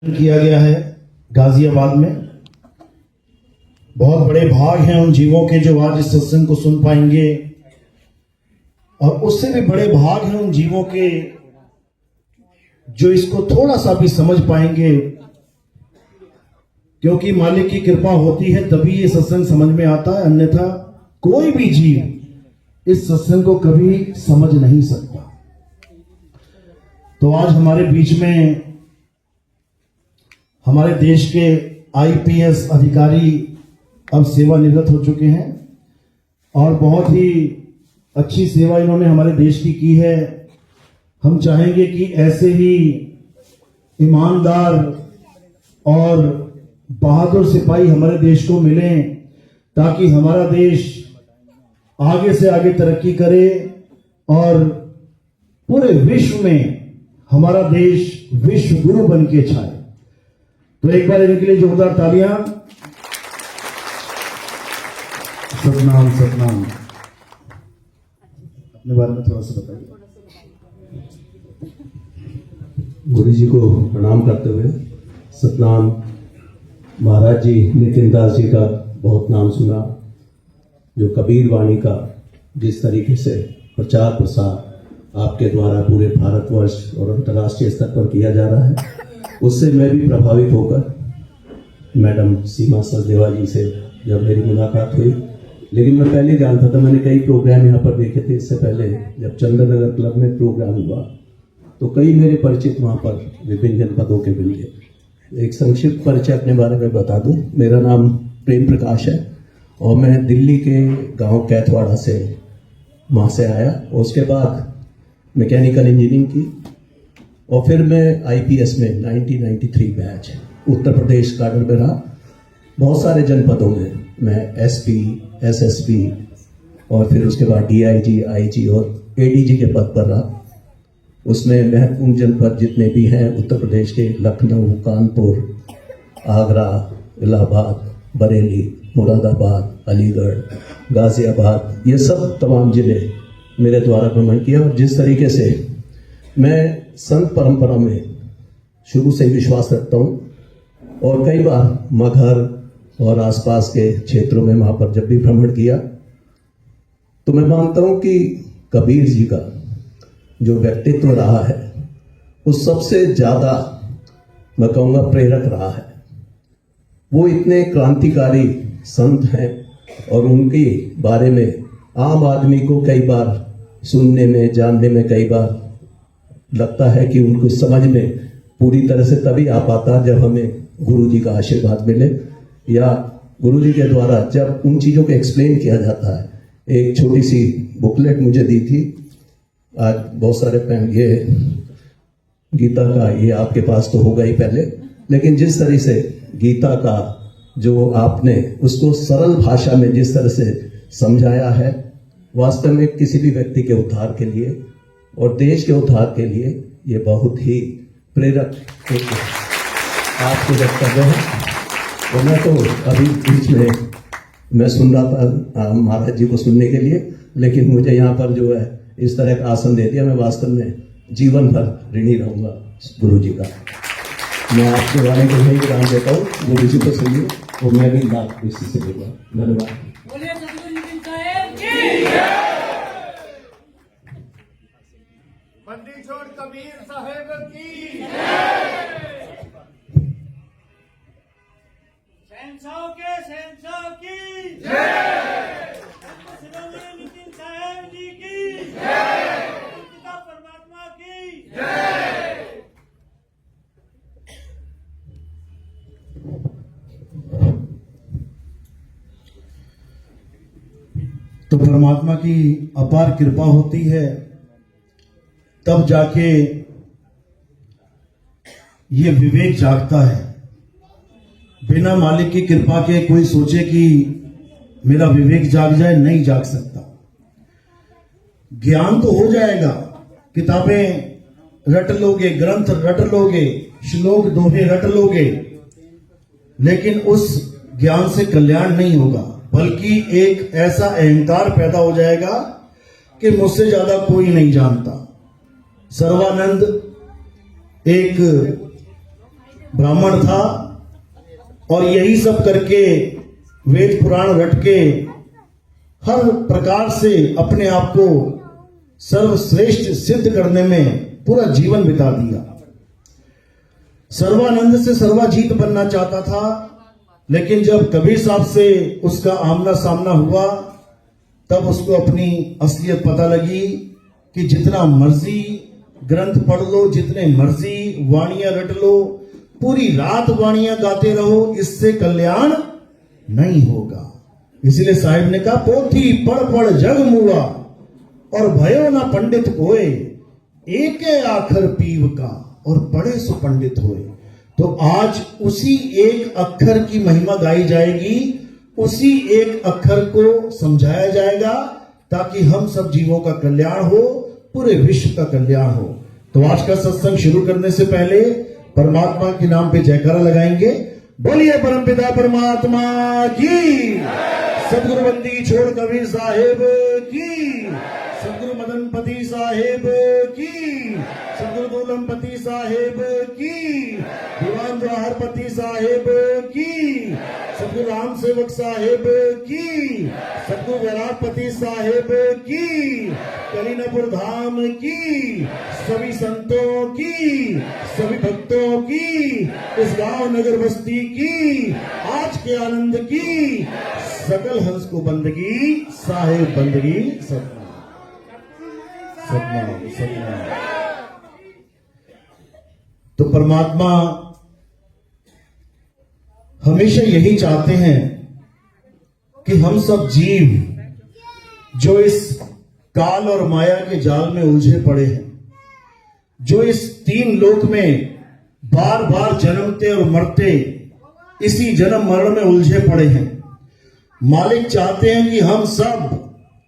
किया गया है गाजियाबाद में। बहुत बड़े भाग हैं उन जीवों के जो आज इस सत्संग को सुन पाएंगे, और उससे भी बड़े भाग हैं उन जीवों के जो इसको थोड़ा सा भी समझ पाएंगे, क्योंकि मालिक की कृपा होती है तभी ये सत्संग समझ में आता है, अन्यथा कोई भी जीव इस सत्संग को कभी समझ नहीं सकता। तो आज हमारे बीच में हमारे देश के आईपीएस अधिकारी अब सेवानिवृत्त हो चुके हैं और बहुत ही अच्छी सेवा इन्होंने हमारे देश की है। हम चाहेंगे कि ऐसे ही ईमानदार और बहादुर सिपाही हमारे देश को मिलें, ताकि हमारा देश आगे से आगे तरक्की करे और पूरे विश्व में हमारा देश विश्व गुरु बन के छाए। तो एक बार इनके लिए जोरदार तालियां। सतनाम सतनाम। अपने बारे में थोड़ा सा बताइए। गुरु जी को प्रणाम करते हुए सतनाम। महाराज जी नितिन दास जी का बहुत नाम सुना, जो कबीर वाणी का जिस तरीके से प्रचार प्रसार आपके द्वारा पूरे भारतवर्ष और अंतर्राष्ट्रीय स्तर पर किया जा रहा है, उससे मैं भी प्रभावित होकर मैडम सीमा सचदेवा जी से जब मेरी मुलाकात हुई, लेकिन मैं पहले जानता था, मैंने कई प्रोग्राम यहाँ पर देखे थे इससे पहले। जब चंदन नगर क्लब में प्रोग्राम हुआ तो कई मेरे परिचित वहाँ पर विभिन्न जनपदों के मिल गए। एक संक्षिप्त परिचय अपने बारे में बता दूं। मेरा नाम प्रेम प्रकाश है और मैं दिल्ली के गांव कैथवाड़ा से वहाँ से आया। उसके बाद मैकेनिकल इंजीनियरिंग की और फिर मैं आईपीएस में 1993 बैच उत्तर प्रदेश काडर में रहा। बहुत सारे जनपदों में मैं एसपी, एसएसपी और फिर उसके बाद डीआईजी, आईजी और एडीजी के पद पर रहा। उसमें महत्वपूर्ण जनपद जितने भी हैं उत्तर प्रदेश के लखनऊ, कानपुर, आगरा, इलाहाबाद, बरेली, मुरादाबाद, अलीगढ़, गाजियाबाद, ये सब तमाम जिले मेरे द्वारा भ्रमण किया। और जिस तरीके से मैं संत परंपरा में शुरू से विश्वास रखता हूँ और कई बार मगहर और आसपास के क्षेत्रों में वहाँ पर जब भी भ्रमण किया तो मैं मानता हूँ कि कबीर जी का जो व्यक्तित्व रहा है वो सबसे ज़्यादा मैं कहूँगा प्रेरक रहा है। वो इतने क्रांतिकारी संत हैं और उनके बारे में आम आदमी को कई बार सुनने में, जानने में कई बार लगता है कि उनको समझ में पूरी तरह से तभी आ पाता जब हमें गुरु जी का आशीर्वाद मिले, या गुरु जी के द्वारा जब उन चीज़ों को एक्सप्लेन किया जाता है। एक छोटी सी बुकलेट मुझे दी थी, आज बहुत सारे ये गीता का, ये आपके पास तो होगा ही पहले, लेकिन जिस तरह से गीता का जो आपने उसको सरल भाषा में जिस तरह से समझाया है, वास्तव में किसी भी व्यक्ति के उद्धार के लिए और देश के उद्धार के लिए ये बहुत ही प्रेरक आपके वक्तव्य है। और मैं तो अभी बीच में मैं सुन रहा था महाराज जी को सुनने के लिए, लेकिन मुझे यहाँ पर जो है इस तरह का आसन दे दिया। मैं वास्तव में जीवन भर ऋणी रहूँगा गुरु जी का। मैं आपके बारे में यही ज्ञान देता हूँ, गुरु जी को सुनिए और मैं भी लाभ इसी से दूंगा। धन्यवाद। बंदी छोड़ कबीर साहेब की, शहंशाह के शहंशाह की जय, नितिन साहेब जी की जय, पिता परमात्मा की जय। तो परमात्मा की अपार कृपा होती है तब जाके ये विवेक जागता है। बिना मालिक की कृपा के कोई सोचे कि मेरा विवेक जाग जाए, नहीं जाग सकता। ज्ञान तो हो जाएगा, किताबें रट लोगे, ग्रंथ रट लोगे, श्लोक दोहे रट लोगे, लेकिन उस ज्ञान से कल्याण नहीं होगा, बल्कि एक ऐसा अहंकार पैदा हो जाएगा कि मुझसे ज्यादा कोई नहीं जानता। सर्वानंद एक ब्राह्मण था और यही सब करके वेद पुराण रट के हर प्रकार से अपने आप को सर्वश्रेष्ठ सिद्ध करने में पूरा जीवन बिता दिया। सर्वानंद से सर्वाजीत बनना चाहता था, लेकिन जब कबीर साहब से उसका आमना सामना हुआ तब उसको अपनी असलियत पता लगी कि जितना मर्जी ग्रंथ पढ़ लो, जितने मर्जी वाणियां रट लो, पूरी रात वाणियां गाते रहो, इससे कल्याण नहीं होगा। इसलिए साहिब ने कहा, पोथी पढ़ पढ़ जग मुआ और भयो ना पंडित कोय, एक आखर पीव का और पढ़े सो पंडित होए। तो आज उसी एक अक्षर की महिमा गाई जाएगी, उसी एक अक्षर को समझाया जाएगा ताकि हम सब जीवों का कल्याण हो, पूरे विश्व का कल्याण हो। तो आज का सत्संग शुरू करने से पहले परमात्मा के नाम पे जयकारा लगाएंगे। बोलिए परमपिता परमात्मा की, सदगुरु बंदी छोड़ कबीर साहेब की, सदगुरु मदनपति साहेब की, सदगुरु गोलमपति साहेब की, दीवान जवाहरपति साहेब की, सदगुरु राम सेवक साहेब की, सदगुरु विराटपति साहेब की, कलीनपुर धाम की, सभी संतों की, सभी भक्तों की, इस गांव नगर बस्ती की, आज के आनंद की, सकल हंस को बंदगी, साहेब बंदगी, सतनाम सतनाम सतनाम। तो परमात्मा हमेशा यही चाहते हैं कि हम सब जीव जो इस काल और माया के जाल में उलझे पड़े हैं, जो इस तीन लोक में बार बार जन्मते और मरते, इसी जन्म मरण में उलझे पड़े हैं, मालिक चाहते हैं कि हम सब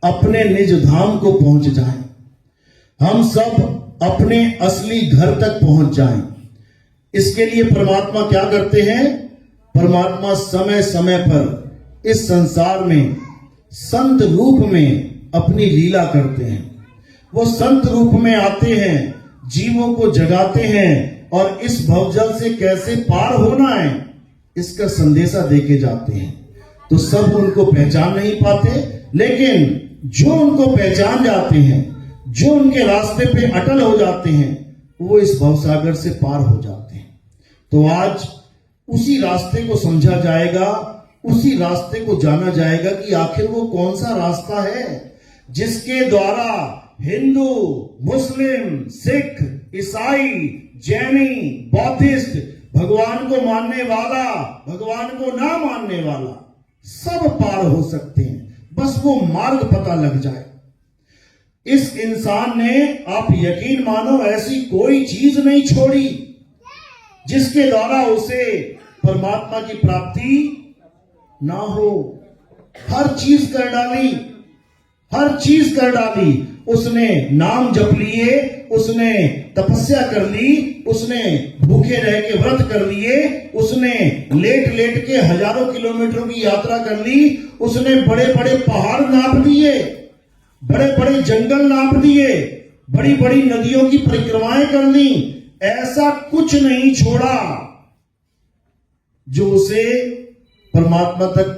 अपने निज धाम को पहुंच जाएं, हम सब अपने असली घर तक पहुंच जाएं। इसके लिए परमात्मा क्या करते हैं? परमात्मा समय समय पर इस संसार में संत रूप में अपनी लीला करते हैं। वो संत रूप में आते हैं, जीवों को जगाते हैं और इस भवजल से कैसे पार होना है इसका संदेशा देके जाते हैं। तो सब उनको पहचान नहीं पाते, लेकिन जो उनको पहचान जाते हैं, जो उनके रास्ते पे अटल हो जाते हैं, वो इस भवसागर से पार हो जाते हैं। तो आज उसी रास्ते को समझा जाएगा, उसी रास्ते को जाना जाएगा कि आखिर वो कौन सा रास्ता है जिसके द्वारा हिंदू, मुस्लिम, सिख, ईसाई, जैनी, बौद्धिस्ट, भगवान को मानने वाला, भगवान को ना मानने वाला सब पार हो सकते हैं, बस वो मार्ग पता लग जाए। इस इंसान ने, आप यकीन मानो, ऐसी कोई चीज नहीं छोड़ी जिसके द्वारा उसे परमात्मा की प्राप्ति ना हो। हर चीज कर डाली, हर चीज कर डाली। उसने नाम जप लिए, उसने तपस्या कर ली, उसने भूखे रह के व्रत कर लिए, उसने लेट लेट के हजारों किलोमीटरों की यात्रा कर ली, उसने बड़े बड़े पहाड़ नाप दिए, बड़े बड़े जंगल नाप दिए, बड़ी बड़ी नदियों की परिक्रमाएं कर ली। ऐसा कुछ नहीं छोड़ा जो उसे परमात्मा तक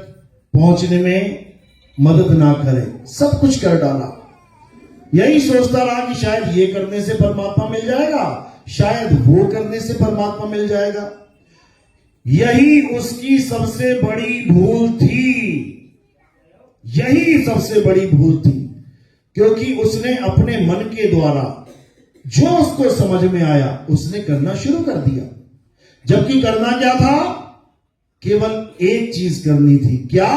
पहुंचने में मदद ना करे। सब कुछ कर डाला। यही सोचता रहा कि शायद ये करने से परमात्मा मिल जाएगा, शायद वो करने से परमात्मा मिल जाएगा। यही उसकी सबसे बड़ी भूल थी, यही सबसे बड़ी भूल थी, क्योंकि उसने अपने मन के द्वारा जो उसको समझ में आया उसने करना शुरू कर दिया। जबकि करना क्या था? केवल एक चीज करनी थी। क्या?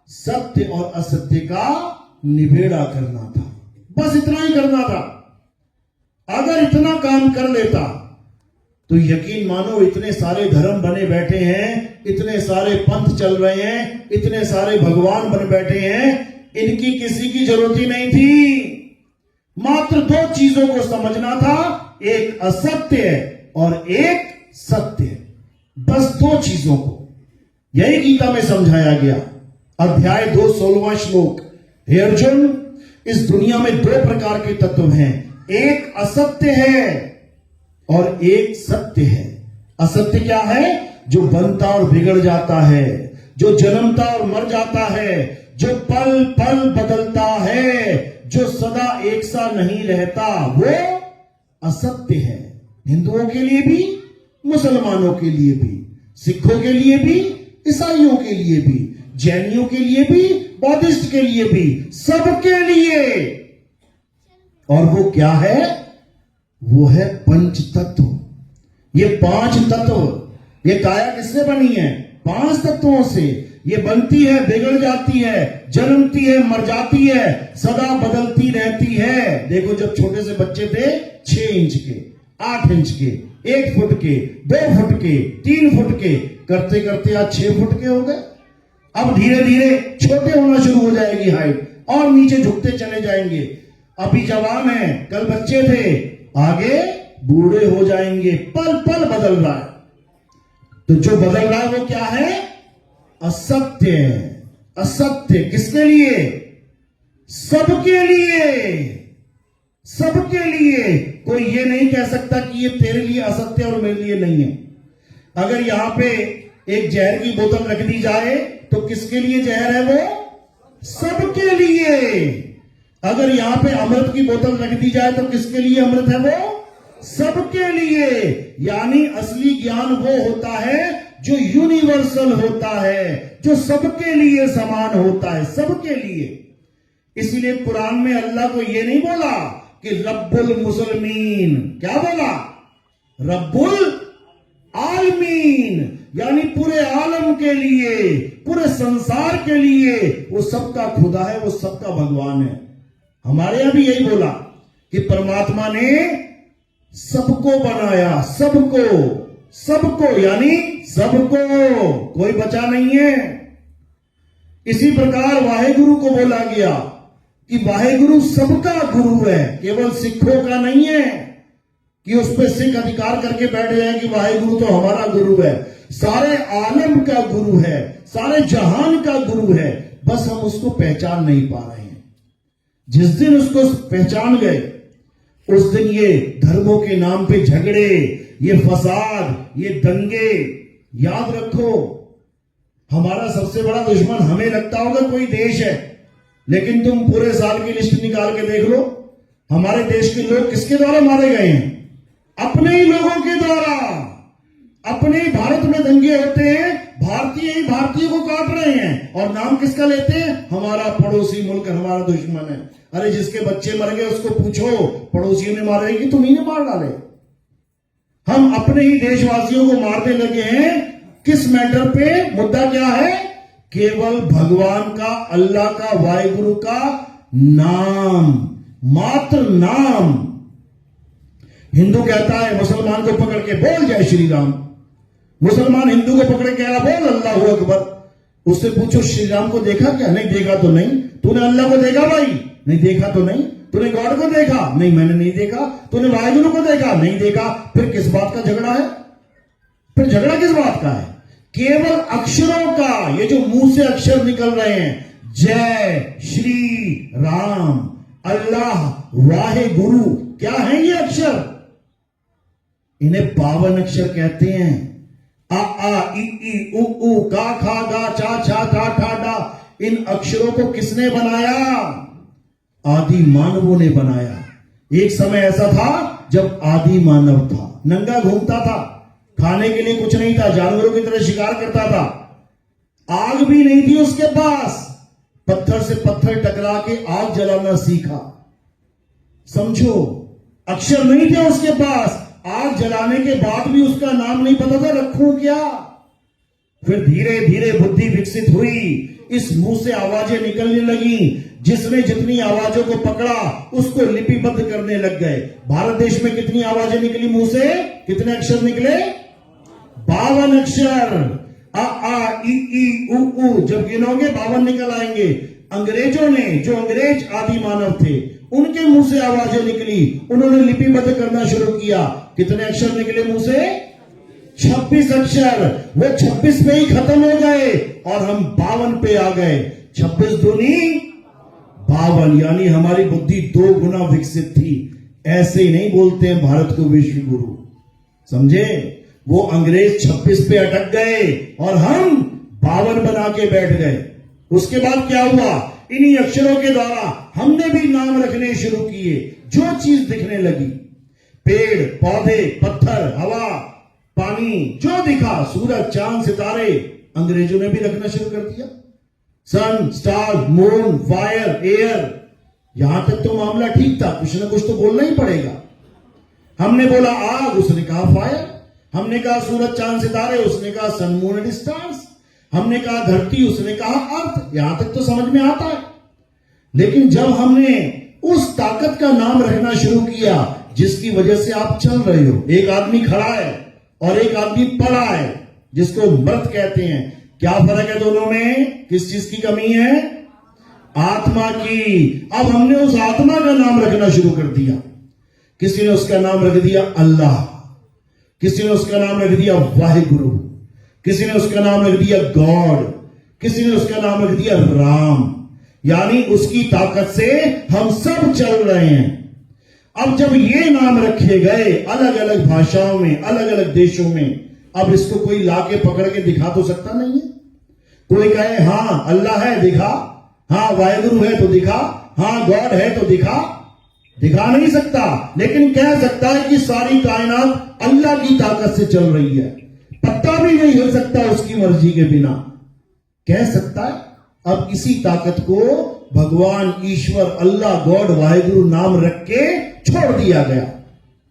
सत्य और असत्य का निबेड़ा करना था, बस इतना ही करना था। अगर इतना काम कर लेता तो यकीन मानो, इतने सारे धर्म बने बैठे हैं, इतने सारे पंथ चल रहे हैं, इतने सारे भगवान बन बैठे हैं, इनकी किसी की जरूरत ही नहीं थी। मात्र दो चीजों को समझना था, एक असत्य है और एक सत्य है, बस दो चीजों को। यही गीता में समझाया गया। अध्याय 2 16वां श्लोक। हे अर्जुन, इस दुनिया में दो प्रकार के तत्व हैं, एक असत्य है और एक सत्य है। असत्य क्या है? जो बनता और बिगड़ जाता है, जो जन्मता और मर जाता है, जो पल पल बदलता है, जो सदा एक सा नहीं रहता, वो असत्य है। हिंदुओं के लिए भी, मुसलमानों के लिए भी, सिखों के लिए भी, ईसाइयों के लिए भी, जैनियों के लिए भी, बौद्धिस्ट के लिए भी, सबके लिए। और वो क्या है? वो है पंच तत्व। ये 5 तत्व। ये काया किससे बनी है? 5 तत्वों से। ये बनती है, बिगड़ जाती है, जन्मती है, मर जाती है, सदा बदलती रहती है। देखो, जब छोटे से बच्चे थे, 6 इंच के, 8 इंच के, 1 फुट के, 2 फुट के, 3 फुट के, करते करते आज 6 फुट के हो गए। अब धीरे धीरे छोटे होना शुरू हो जाएगी हाइट, और नीचे झुकते चले जाएंगे। अभी जवान है, कल बच्चे थे, आगे बूढ़े हो जाएंगे। पल पल बदल रहा है। तो जो बदल रहा है वो क्या है? असत्य है। असत्य किसके लिए? सबके लिए। सबके लिए। कोई ये नहीं कह सकता कि ये तेरे लिए असत्य और मेरे लिए नहीं है। अगर यहां पे एक जहर की बोतल रख दी जाए तो किसके लिए जहर है? वो सबके लिए। अगर यहां पे अमृत की बोतल रख दी जाए तो किसके लिए अमृत है? वो सबके लिए। यानी असली ज्ञान वो होता है जो यूनिवर्सल होता है, जो सबके लिए समान होता है, सबके लिए। इसीलिए कुरान में अल्लाह को ये नहीं बोला कि रब्बुल मुसलमीन, क्या बोला? रब्बुल आलमीन, यानी पूरे आलम के लिए, पूरे संसार के लिए वो सबका खुदा है, वो सबका भगवान है। हमारे यहां भी यही बोला कि परमात्मा ने सबको बनाया, सबको, सबको, यानी सबको, कोई बचा नहीं है। इसी प्रकार वाहेगुरु को बोला गया कि वाहेगुरु सबका गुरु है, केवल सिखों का नहीं है कि उस पर सिख अधिकार करके बैठ जाए कि वाहेगुरु तो हमारा गुरु है। सारे आलम का गुरु है, सारे जहान का गुरु है, बस हम उसको पहचान नहीं पा रहे हैं। जिस दिन उसको पहचान गए, उस दिन ये धर्मों के नाम पे झगड़े, ये फसाद, ये दंगे, याद रखो, हमारा सबसे बड़ा दुश्मन हमें लगता होगा कोई देश है, लेकिन तुम पूरे साल की लिस्ट निकाल के देख लो, हमारे देश के लोग किसके द्वारा मारे गए हैं? अपने ही लोगों के द्वारा। अपने ही भारत में दंगे होते हैं, भारतीय ही भारतीय को काट रहे हैं, और नाम किसका लेते हैं? हमारा पड़ोसी मुल्क हमारा दुश्मन है। अरे जिसके बच्चे मर गए उसको पूछो, पड़ोसियों ने मारे कि तुम्ही ने मार डाले? हम अपने ही देशवासियों को मारने लगे हैं। किस मैटर पे? मुद्दा क्या है? केवल भगवान का, अल्लाह का, वाहिगुरु का नाम, मात्र नाम। हिंदू कहता है मुसलमान को पकड़ के बोल जय श्री राम, मुसलमान हिंदू को पकड़ के बोल अल्लाह अकबर। उससे पूछो श्री राम को देखा क्या? नहीं देखा तो नहीं। तूने अल्लाह को देखा भाई? नहीं देखा तो नहीं। तूने गॉड को देखा? नहीं मैंने नहीं देखा। तूने वाहिगुरु को देखा? नहीं देखा। फिर किस बात का झगड़ा है? फिर झगड़ा किस बात का है? केवल अक्षरों का। ये जो मुंह से अक्षर निकल रहे हैं, जय श्री राम, अल्लाह, वाहिगुरु, क्या है ये अक्षर? इन्हें 52 अक्षर कहते हैं। आ आ ई ई उ उ का खा गा चा छा टा ठा डा। इन अक्षरों को किसने बनाया? आदि मानवों ने बनाया। एक समय ऐसा था जब आदि मानव था, नंगा घूमता था, खाने के लिए कुछ नहीं था, जानवरों की तरह शिकार करता था, आग भी नहीं थी उसके पास, पत्थर से पत्थर टकरा के आग जलाना सीखा। समझो, अक्षर नहीं थे उसके पास, आग जलाने के बाद भी उसका नाम नहीं पता था, रखूं क्या? फिर धीरे धीरे बुद्धि विकसित हुई, इस मुंह से आवाजें निकलने लगी। जिसने जितनी आवाजों को पकड़ा उसको लिपिबद्ध करने लग गए। भारत देश में कितनी आवाजें निकली मुंह से? कितने अक्षर निकले? 52 अक्षर। आ आ ई ई उ उ, जब गिनोगे 52 निकल आएंगे। अंग्रेजों ने, जो अंग्रेज आदि मानव थे, उनके मुंह से आवाजें निकली, उन्होंने लिपिबद्ध करना शुरू किया। कितने अक्षर निकले मुंह से? 26 अक्षर। वो 26 पे ही खत्म हो गए और हम 52 पे आ गए। 26 दूनी 52, यानी हमारी बुद्धि 2 गुना विकसित थी। ऐसे ही नहीं बोलते हैं भारत को विश्व गुरु, समझे? वो अंग्रेज 26 पे अटक गए और हम 52 बना के बैठ गए। उसके बाद क्या हुआ, इन्हीं अक्षरों के द्वारा हमने भी नाम रखने शुरू किए। जो चीज दिखने लगी, पेड़ पौधे पत्थर हवा पानी, जो दिखा, सूरज चांद सितारे, अंग्रेजों ने भी रखना शुरू कर दिया। सन स्टार मून फायर एयर, यहां तक तो मामला ठीक था, कुछ ना कुछ तो बोलना ही पड़ेगा। हमने बोला आग, उसने कहा फायर। हमने कहा सूरज चांद सितारे, उसने कहा सन मून एंड स्टार्स। हमने कहा धरती, उसने कहा अर्थ। यहां तक तो समझ में आता है। लेकिन जब हमने उस ताकत का नाम रखना शुरू किया जिसकी वजह से आप चल रहे हो, एक आदमी खड़ा है और एक आदमी पड़ा है जिसको मृत कहते हैं, क्या फर्क है दोनों में? किस चीज की कमी है? आत्मा की। अब हमने उस आत्मा का नाम रखना शुरू कर दिया। किसी ने उसका नाम रख दिया अल्लाह, किसी ने उसका नाम रख दिया वाहिगुरु, किसी ने उसका नाम रख दिया गॉड, किसी ने उसका नाम रख दिया राम। यानी उसकी ताकत से हम सब चल रहे हैं। अब जब ये नाम रखे गए अलग अलग भाषाओं में, अलग अलग देशों में, अब इसको कोई लाके पकड़ के दिखा तो सकता नहीं है। कोई कहे हां अल्लाह है, दिखा, हां वाहिगुरु है तो दिखा, हां गॉड है तो दिखा नहीं सकता। लेकिन कह सकता है कि सारी कायनात अल्लाह की ताकत से चल रही है। पत्ता भी नहीं हिल सकता उसकी मर्जी के बिना, कह सकता है। अब इसी ताकत को भगवान ईश्वर अल्लाह गॉड वाहिगुरु नाम रख के छोड़ दिया गया।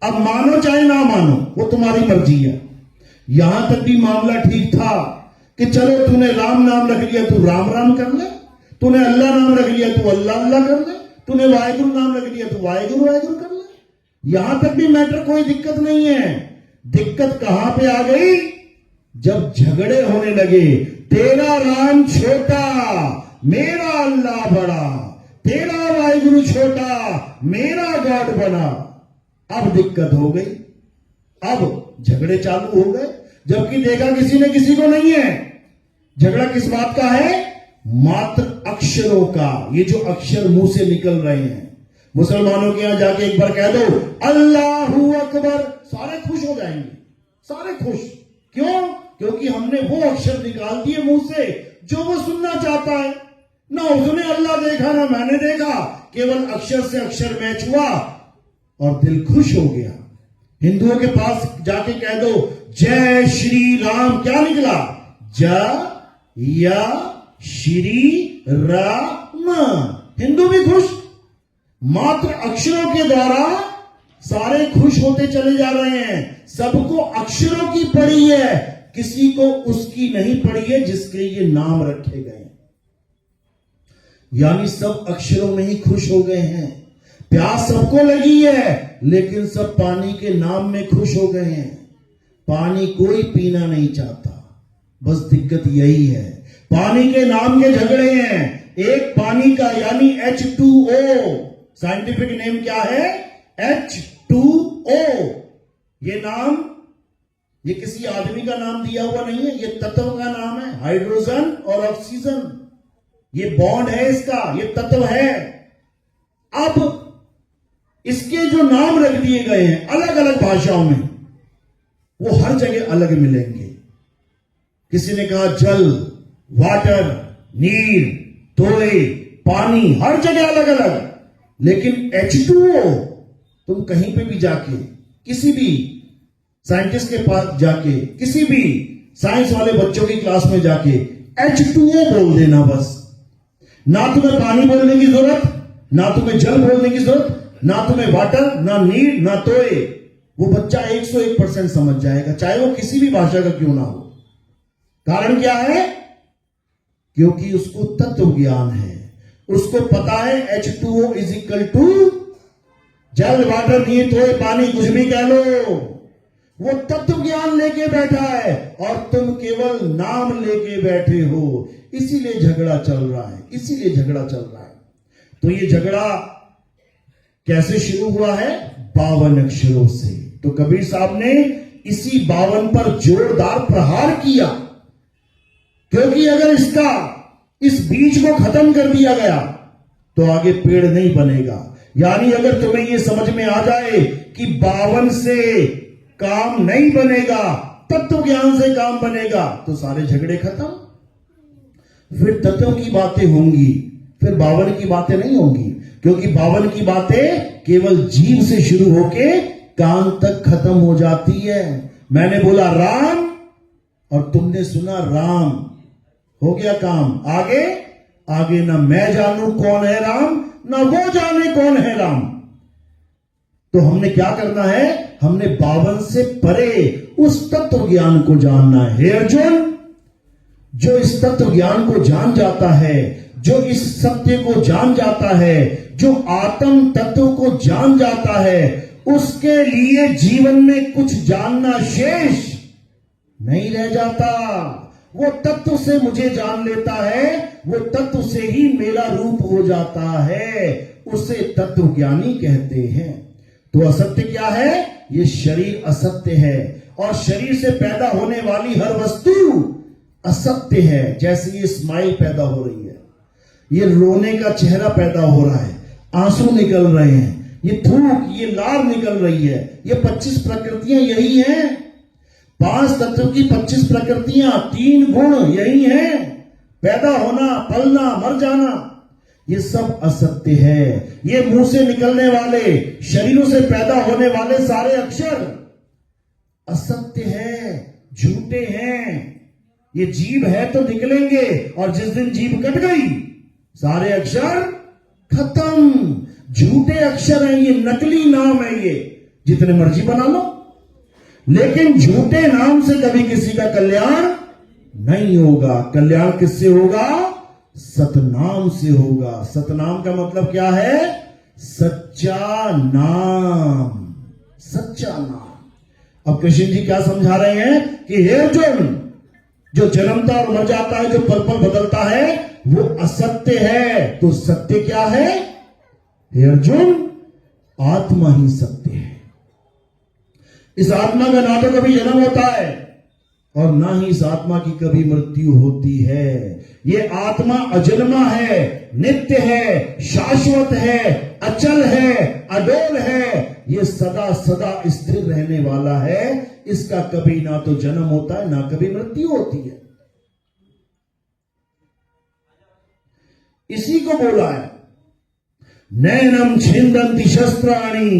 अब मानो चाहे ना मानो, वो तुम्हारी मर्जी है। यहां तक भी मामला ठीक था कि चलो तूने राम नाम रख लिया, तू राम राम कर ले, तूने अल्लाह नाम रख लिया, तू अल्लाह अल्लाह कर ले, तूने वाहिगुरु नाम रख लिया, तू वाहिगुरु वाहिगुरु कर ले। यहां तक भी मैटर कोई दिक्कत नहीं है। दिक्कत कहां पे आ गई? जब झगड़े होने लगे। तेरा राम छोटा, मेरा अल्लाह बड़ा, तेरा वाहिगुरु छोटा, मेरा गॉड बड़ा। अब दिक्कत हो गई, अब झगड़े चालू हो गए, जबकि देखा किसी ने किसी को नहीं है। झगड़ा किस बात का है? मात्र अक्षरों का। ये जो अक्षर मुंह से निकल रहे हैं, मुसलमानों के यहां जाके एक बार कह दो अल्लाहू अकबर, सारे खुश हो जाएंगे, सारे खुश। क्यों? क्योंकि हमने वो अक्षर निकाल दिए मुंह से जो वो सुनना चाहता है। ना उसने अल्लाह देखा ना मैंने देखा, केवल अक्षर से अक्षर मैच हुआ और दिल खुश हो गया। हिंदुओं के पास जाके कह दो जय श्री राम, क्या निकला? ज या श्री राम। हिंदू भी खुश। मात्र अक्षरों के द्वारा सारे खुश होते चले जा रहे हैं। सबको अक्षरों की पड़ी है, किसी को उसकी नहीं पड़ी है जिसके ये नाम रखे गए। यानी सब अक्षरों में ही खुश हो गए हैं। प्यास सबको लगी है, लेकिन सब पानी के नाम में खुश हो गए हैं। पानी कोई पीना नहीं चाहता, बस दिक्कत यही है। पानी के नाम के झगड़े हैं। एक पानी का यानी H2O, साइंटिफिक नेम क्या है? H2O। ये नाम, ये किसी आदमी का नाम दिया हुआ नहीं है, ये तत्व का नाम है। हाइड्रोजन और ऑक्सीजन, ये बॉन्ड है इसका, ये तत्व है। अब इसके जो नाम रख दिए गए हैं अलग अलग भाषाओं में, वो हर जगह अलग मिलेंगे। किसी ने कहा जल, वाटर, नीर, तोड़े, पानी, हर जगह अलग अलग। लेकिन H2O तुम कहीं पे भी जाके, किसी भी साइंटिस्ट के पास जाके, किसी भी साइंस वाले बच्चों की क्लास में जाके H2O बोल देना बस। ना तुम्हें पानी बोलने की जरूरत, ना तुम्हें जल बोलने की जरूरत, ना तुम्हें वाटर, ना नीर, ना तोड़े। वो बच्चा 101% समझ जाएगा, चाहे वो किसी भी भाषा का क्यों ना हो। कारण क्या है? क्योंकि उसको तत्व ज्ञान है। उसको पता है H2O इज इक्वल टू जल, वाटर, नीर, तोड़े, पानी, कुछ भी कह लो। वो तत्व ज्ञान लेके बैठा है और तुम केवल नाम लेके बैठे हो। इसीलिए झगड़ा चल रहा है, इसीलिए झगड़ा चल रहा है। तो ये झगड़ा कैसे शुरू हुआ है? 52 अक्षरों से। तो कबीर साहब ने इसी 52 पर जोरदार प्रहार किया, क्योंकि अगर इस बीज को खत्म कर दिया गया तो आगे पेड़ नहीं बनेगा। यानी अगर तुम्हें यह समझ में आ जाए कि 52 से काम नहीं बनेगा, तत्व ज्ञान से काम बनेगा तो सारे झगड़े खत्म। फिर तत्व की बातें होंगी, फिर बावन की बातें नहीं होंगी, क्योंकि बावन की बातें केवल जीव से शुरू होके कान तक खत्म हो जाती है। मैंने बोला राम और तुमने सुना राम, हो गया काम। आगे आगे ना मैं जानूं कौन है राम, ना वो जाने कौन है राम। तो हमने क्या करना है, हमने बावन से परे उस तत्व ज्ञान को जानना है। हे अर्जुन, जो इस तत्व ज्ञान को जान जाता है, जो इस सत्य को जान जाता है, जो आत्म तत्व को जान जाता है, उसके लिए जीवन में कुछ जानना शेष नहीं रह जाता। वो तत्व से मुझे जान लेता है, वो तत्व से ही मेरा रूप हो जाता है, उसे तत्व ज्ञानी कहते हैं। तो असत्य क्या है, ये शरीर असत्य है, और शरीर से पैदा होने वाली हर वस्तु असत्य है। जैसे ये स्माइल पैदा हो रही है, ये रोने का चेहरा पैदा हो रहा है, आंसू निकल रहे हैं, ये थूक, ये लार निकल रही है, ये 25 प्रकृतियां यही हैं। 5 तत्व की 25 प्रकृतियां, 3 गुण यही हैं। पैदा होना, पलना, मर जाना, ये सब असत्य है। ये मुंह से निकलने वाले, शरीरों से पैदा होने वाले सारे अक्षर असत्य है, झूठे हैं। ये जीभ है तो निकलेंगे, और जिस दिन जीभ कट गई सारे अक्षर खत्म। झूठे अक्षर हैं ये, नकली नाम है ये, जितने मर्जी बना लो, लेकिन झूठे नाम से कभी किसी का कल्याण नहीं होगा। कल्याण किससे होगा, सतनाम से होगा। सतनाम का मतलब क्या है, सच्चा नाम, सच्चा नाम। अब कृष्ण जी क्या समझा रहे हैं कि हे अर्जुन, जो जन्मता और मर जाता है, जो पल पल बदलता है, वो असत्य है। तो सत्य क्या है, हे अर्जुन, आत्मा ही सत्य है। इस आत्मा का ना तो कभी जन्म होता है और ना ही इस आत्मा की कभी मृत्यु होती है। ये आत्मा अजन्मा है, नित्य है, शाश्वत है, अचल है, अडोल है। ये सदा सदा स्थिर रहने वाला है। इसका कभी ना तो जन्म होता है, ना कभी मृत्यु होती है। इसी को बोला है, नैनम छिंदन्ति शस्त्राणि,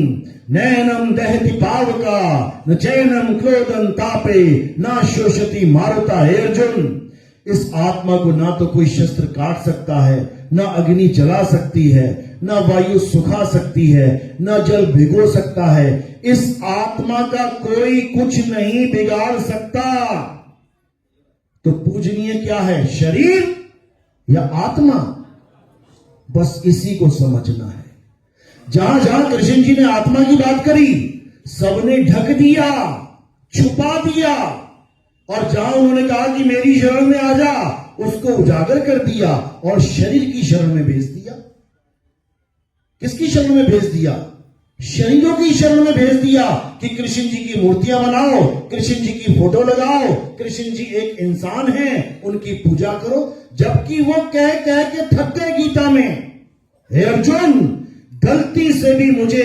नैनम दहति पावका, न चैनम क्रोधन तापे, ना शोषति मारुता। हे अर्जुन, इस आत्मा को ना तो कोई शस्त्र काट सकता है, ना अग्नि जला सकती है, ना वायु सुखा सकती है, ना जल भिगो सकता है। इस आत्मा का कोई कुछ नहीं बिगाड़ सकता। तो पूजनीय क्या है, शरीर या आत्मा? बस इसी को समझना है। जहां जहां कृष्ण जी ने आत्मा की बात करी, सबने ढक दिया, छुपा दिया, और जहां उन्होंने कहा कि मेरी शरण में आ जा, उसको उजागर कर दिया और शरीर की शरण में भेज दिया। किसकी शरण में भेज दिया? शरीरों की शरण में भेज दिया कि कृष्ण जी की मूर्तियां बनाओ, कृष्ण जी की फोटो लगाओ, कृष्ण जी एक इंसान हैं, उनकी पूजा करो। जबकि वो कह कह के थक गए गीता में, हे अर्जुन, गलती से भी मुझे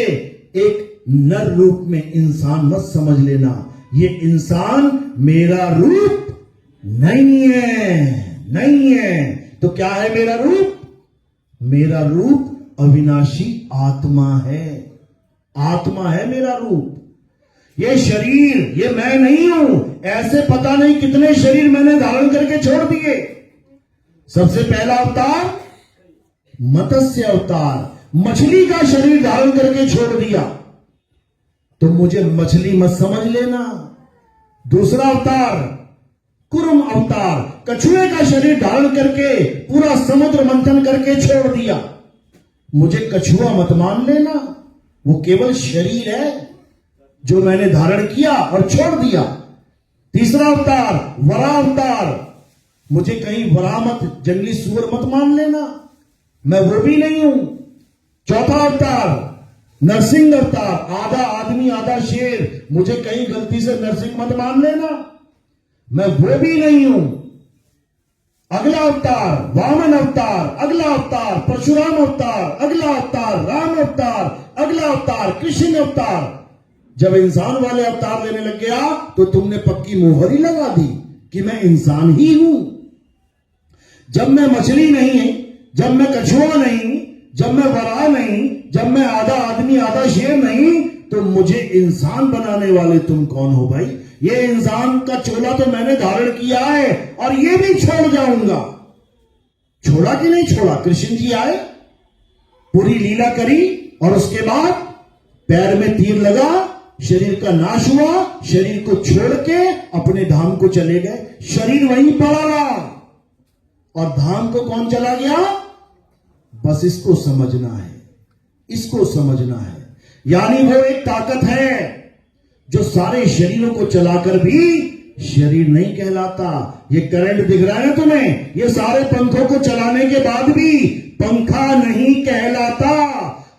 एक नर रूप में इंसान मत समझ लेना। ये इंसान मेरा रूप नहीं है, नहीं है। तो क्या है मेरा रूप? मेरा रूप अविनाशी आत्मा है। आत्मा है मेरा रूप। ये शरीर, ये मैं नहीं हूं। ऐसे पता नहीं कितने शरीर मैंने धारण करके छोड़ दिए। सबसे पहला अवतार मत्स्य अवतार, मछली का शरीर धारण करके छोड़ दिया, तो मुझे मछली मत समझ लेना। दूसरा अवतार कुर्म अवतार, कछुए का शरीर धारण करके पूरा समुद्र मंथन करके छोड़ दिया, मुझे कछुआ मत मान लेना। वो केवल शरीर है जो मैंने धारण किया और छोड़ दिया। तीसरा अवतार वरा अवतार, मुझे कहीं वरा मत, जंगली सुअर मत मान लेना, मैं वो भी नहीं हूं। चौथा अवतार नरसिंह अवतार, आधा आदमी आधा शेर, मुझे कहीं गलती से नरसिंह मत मान लेना, मैं वो भी नहीं हूं। अगला अवतार वामन अवतार, अगला अवतार परशुराम अवतार, अगला अवतार राम अवतार, अगला अवतार कृष्ण अवतार। जब इंसान वाले अवतार लेने लग गया तो तुमने पक्की मोहर ही लगा दी कि मैं इंसान ही हूं। जब मैं मछली नहीं, जब मैं कछुआ नहीं, जब मैं वराह नहीं, जब मैं आधा आदमी आधा शेर नहीं, तो मुझे इंसान बनाने वाले तुम कौन हो भाई? ये इंसान का चोला तो मैंने धारण किया है और ये भी छोड़ जाऊंगा। छोड़ा कि नहीं छोड़ा? कृष्ण जी आए, पूरी लीला करी और उसके बाद पैर में तीर लगा, शरीर का नाश हुआ, शरीर को छोड़ के अपने धाम को चले गए। शरीर वहीं पड़ा रहा और धाम को कौन चला गया? बस इसको समझना है, इसको समझना है। यानी वो एक ताकत है जो सारे शरीरों को चलाकर भी शरीर नहीं कहलाता। ये करंट दिख रहा है ना तुम्हें, ये सारे पंखों को चलाने के बाद भी पंखा नहीं कहलाता।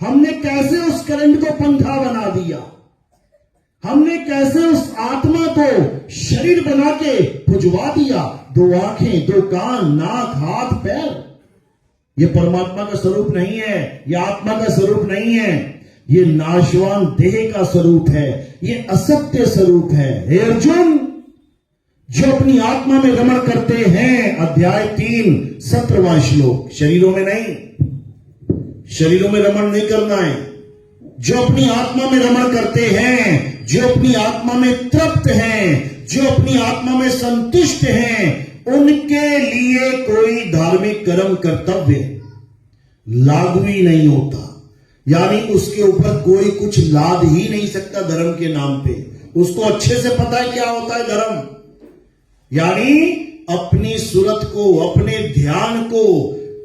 हमने कैसे उस करंट को पंखा बना दिया? हमने कैसे उस आत्मा को शरीर बना के खुजवा दिया? 2 आंखें, 2 कान, नाक, हाथ, पैर। ये परमात्मा का स्वरूप नहीं है, ये आत्मा का स्वरूप नहीं है, ये नाशवान देह का स्वरूप है, ये असत्य स्वरूप है। हे अर्जुन, जो अपनी आत्मा में रमण करते हैं, अध्याय 3 17वां श्लोक, शरीरों में नहीं, शरीरों में रमण नहीं करना है। जो अपनी आत्मा में रमण करते हैं, जो अपनी आत्मा में तृप्त हैं, जो अपनी आत्मा में संतुष्ट हैं, उनके लिए कोई धार्मिक कर्म कर्तव्य लागू ही नहीं होता। यानी उसके ऊपर कोई कुछ लाद ही नहीं सकता धर्म के नाम पे। उसको अच्छे से पता है क्या होता है धर्म। यानी अपनी सूरत को, अपने ध्यान को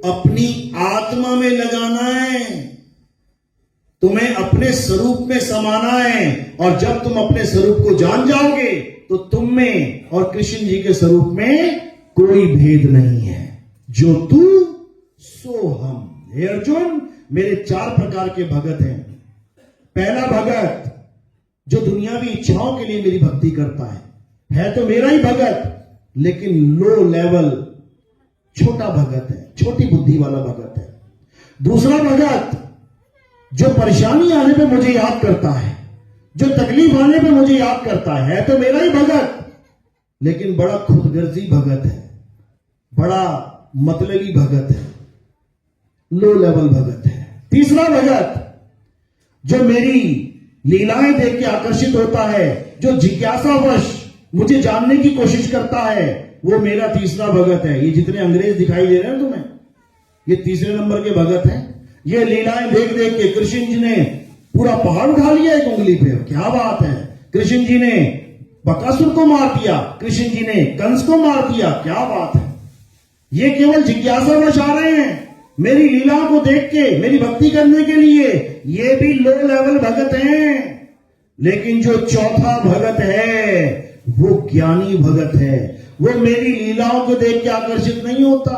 अपनी आत्मा में लगाना है, तुम्हें अपने स्वरूप में समाना है। और जब तुम अपने स्वरूप को जान जाओगे तो तुम में और कृष्ण जी के स्वरूप में कोई भेद नहीं है। जो तू सो हम। हे अर्जुन, मेरे 4 प्रकार के भगत हैं। पहला भगत जो दुनियावी इच्छाओं के लिए मेरी भक्ति करता है तो मेरा ही भगत, लेकिन लो लेवल, छोटा भगत है, छोटी बुद्धि वाला भगत है। दूसरा भगत जो परेशानी आने पे मुझे याद करता है, जो तकलीफ आने पे मुझे याद करता है तो मेरा ही भगत, लेकिन बड़ा खुदगर्जी भगत है, बड़ा मतलबी भगत है, लो लेवल भगत है। तीसरा भगत जो मेरी लीलाएं देख के आकर्षित होता है, जो जिज्ञासावश मुझे जानने की कोशिश करता है, वो मेरा तीसरा भगत है। ये जितने अंग्रेज दिखाई दे रहे हैं तुम्हें, ये तीसरे नंबर के भगत हैं। ये लीलाएं देख देख के कृष्ण जी ने पूरा पहाड़ उठा लिया एक उंगली पे। क्या बात है! कृष्ण जी ने बकासुर को मार दिया, कृष्ण जी ने कंस को मार दिया। क्या बात है! ये केवल जिज्ञासावश आ रहे हैं मेरी लीलाओं को देख के, मेरी भक्ति करने के लिए। ये भी लो लेवल भगत हैं। लेकिन जो चौथा भगत है वो ज्ञानी भगत है। वो मेरी लीलाओं को देख के आकर्षित नहीं होता,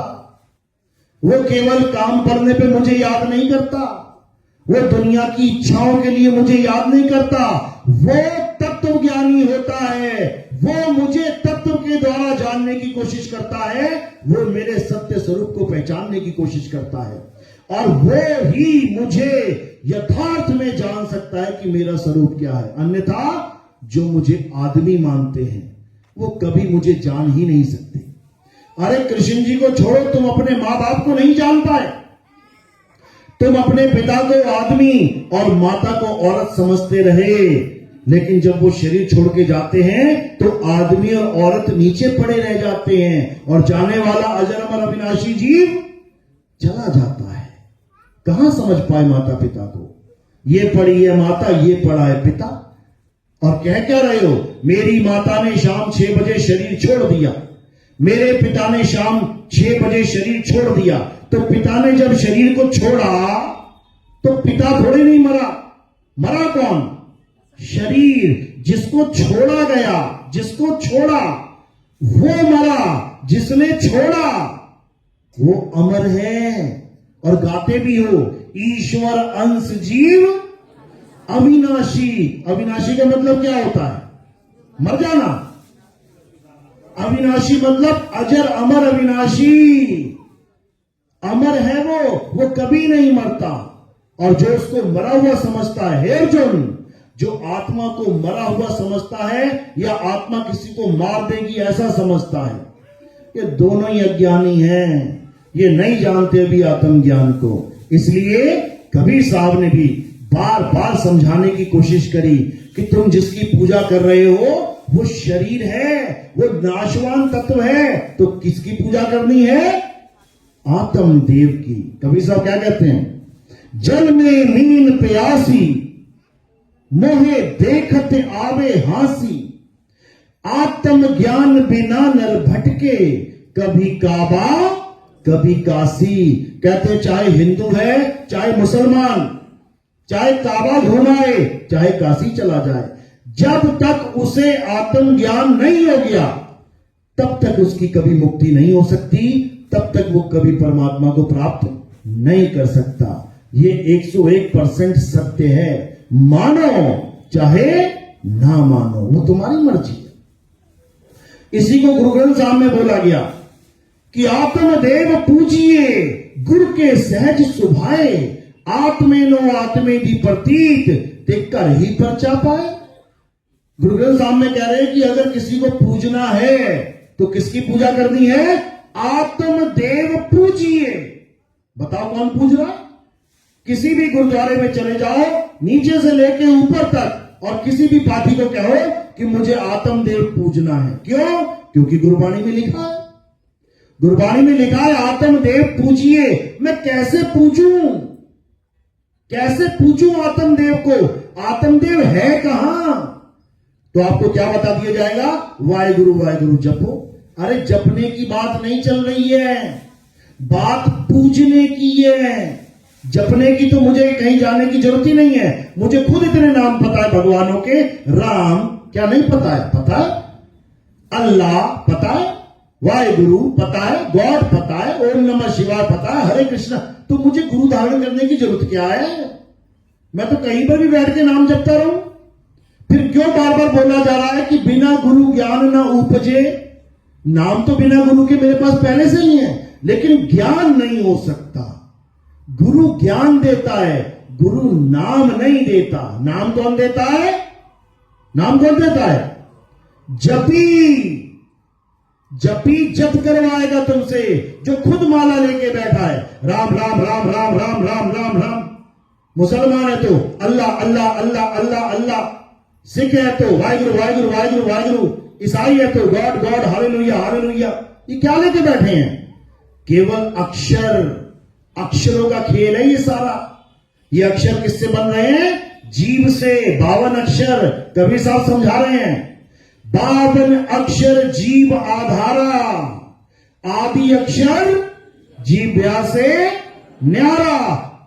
वो केवल काम करने पे मुझे याद नहीं करता, वो दुनिया की इच्छाओं के लिए मुझे याद नहीं करता। वो तत्व ज्ञानी होता है, वो मुझे तत्व के द्वारा जानने की कोशिश करता है, वो मेरे सत्य स्वरूप को पहचानने की कोशिश करता है, और वो ही मुझे यथार्थ में जान सकता है कि मेरा स्वरूप क्या है। अन्यथा जो मुझे आदमी मानते हैं वो कभी मुझे जान ही नहीं सकते। अरे कृष्ण जी को छोड़ो, तुम अपने मां बाप को नहीं जान पाए, तुम अपने पिता को आदमी और माता को औरत समझते रहे, लेकिन जब वो शरीर छोड़ के जाते हैं तो आदमी और औरत नीचे पड़े रह जाते हैं, और जाने वाला अजर अमर अविनाशी जीव चला जाता है। कहां समझ पाए माता पिता को? ये पड़ी है माता, ये पड़ा है पिता, और कह क्या रहे हो? मेरी माता ने शाम 6 बजे शरीर छोड़ दिया, मेरे पिता ने शाम 6 बजे शरीर छोड़ दिया। तो पिता ने जब शरीर को छोड़ा तो पिता थोड़े नहीं मरा, मरा कौन? शरीर। जिसको छोड़ा गया, जिसको छोड़ा वो मरा, जिसने छोड़ा वो अमर है। और गाते भी हो, ईश्वर अंश जीव अविनाशी। अविनाशी का मतलब क्या होता है? मर जाना। अविनाशी मतलब अजर अमर अविनाशी। अमर है वो कभी नहीं मरता। और जो उसको मरा हुआ समझता है, हे अर्जुन, जो आत्मा को मरा हुआ समझता है या आत्मा किसी को मार देगी ऐसा समझता है, ये दोनों ही अज्ञानी हैं। ये नहीं जानते अभी आत्मज्ञान को। इसलिए कबीर साहब ने भी बार बार समझाने की कोशिश करी कि तुम जिसकी पूजा कर रहे हो वो शरीर है, वो नाशवान तत्व है, तो किसकी पूजा करनी है? आत्मदेव की। कबीर साहब क्या कहते हैं? जल में मीन प्यासी, मोहे देखते आवे हासी, आत्म ज्ञान बिना नर भटके, कभी काबा कभी काशी। कहते हैं चाहे हिंदू है, चाहे मुसलमान, चाहे काबा घुमाए, चाहे काशी चला जाए, जब तक उसे आत्म ज्ञान नहीं हो गया तब तक उसकी कभी मुक्ति नहीं हो सकती, तब तक वो कभी परमात्मा को प्राप्त नहीं कर सकता। ये 101% सत्य है। मानो चाहे ना मानो, वो तुम्हारी मर्जी है। इसी को गुरु ग्रंथ साहब में बोला गया कि आत्मदेव पूजिए, गुरु के सहज सुभाए, आत्मेनो आत्मे दी प्रतीत, ते कर ही परचा पाए। गुरु ग्रंथ साहब में कह रहे हैं कि अगर किसी को पूजना है तो किसकी पूजा करनी है? आत्मदेव पूजिए। बताओ कौन पूज रहा है? किसी भी गुरुद्वारे में चले जाओ, नीचे से लेके ऊपर तक, और किसी भी पाठी को कहो कि मुझे आत्मदेव पूजना है। क्यों? क्योंकि गुरबाणी में लिखा है। गुरबाणी में लिखा है आत्मदेव पूजिए। मैं कैसे पूजूं? कैसे पूजूं आत्मदेव को? आत्मदेव है कहां? तो आपको क्या बता दिया जाएगा? वाहेगुरु वाहेगुरु जपो। अरे जपने की बात नहीं चल रही है, बात पूजने की है। जपने की तो मुझे कहीं जाने की जरूरत ही नहीं है। मुझे खुद इतने नाम पता है भगवानों के। राम क्या नहीं पता है? पता है। अल्लाह पता है, वाहेगुरु पता है, गॉड पता है, ओम नमः शिवाय पता है, हरे कृष्णा। तो मुझे गुरु धारण करने की जरूरत क्या है? मैं तो कहीं पर भी बैठ के नाम जपता रहूं। फिर क्यों बार बार बोला जा रहा है कि बिना गुरु ज्ञान न उपजे? नाम तो बिना गुरु के मेरे पास पहले से ही है, लेकिन ज्ञान नहीं हो सकता। गुरु ज्ञान देता है, गुरु नाम नहीं देता। नाम कौन देता है? नाम कौन देता है? जपी। जपी जप करवाएगा तुमसे, जो खुद माला लेके बैठा है। राम राम राम राम राम राम राम राम। मुसलमान है तो अल्लाह अल्लाह अल्लाह अल्लाह अल्लाह। सिख है तो वाहिगुरु वाहिगुरु वाहिगुरु वाहिगुरु। ईसाई है तो गॉड गॉड हालेलुया हालेलुया। ये क्या लेके बैठे हैं? केवल अक्षर, अक्षरों का खेल है ये सारा। ये अक्षर किससे बन रहे हैं? जीव से। 52 अक्षर कबीर साहब समझा रहे हैं। 52 अक्षर जीव आधारा, आदि अक्षर जीव व्या से न्यारा।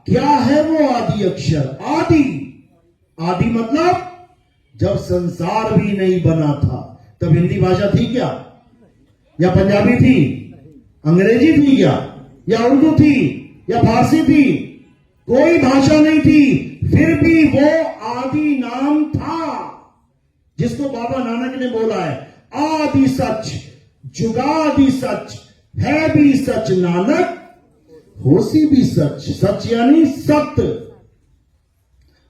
क्या है वो आदि अक्षर? आदि। आदि मतलब जब संसार भी नहीं बना था तब हिंदी भाषा थी क्या? या पंजाबी थी? अंग्रेजी थी क्या? या उर्दू थी? या फारसी थी? कोई भाषा नहीं थी, फिर भी वो आदि नाम था, जिसको बाबा नानक ने बोला है आदि सच जुगादि सच, है भी सच नानक होसी भी सच। सच यानी सत्य,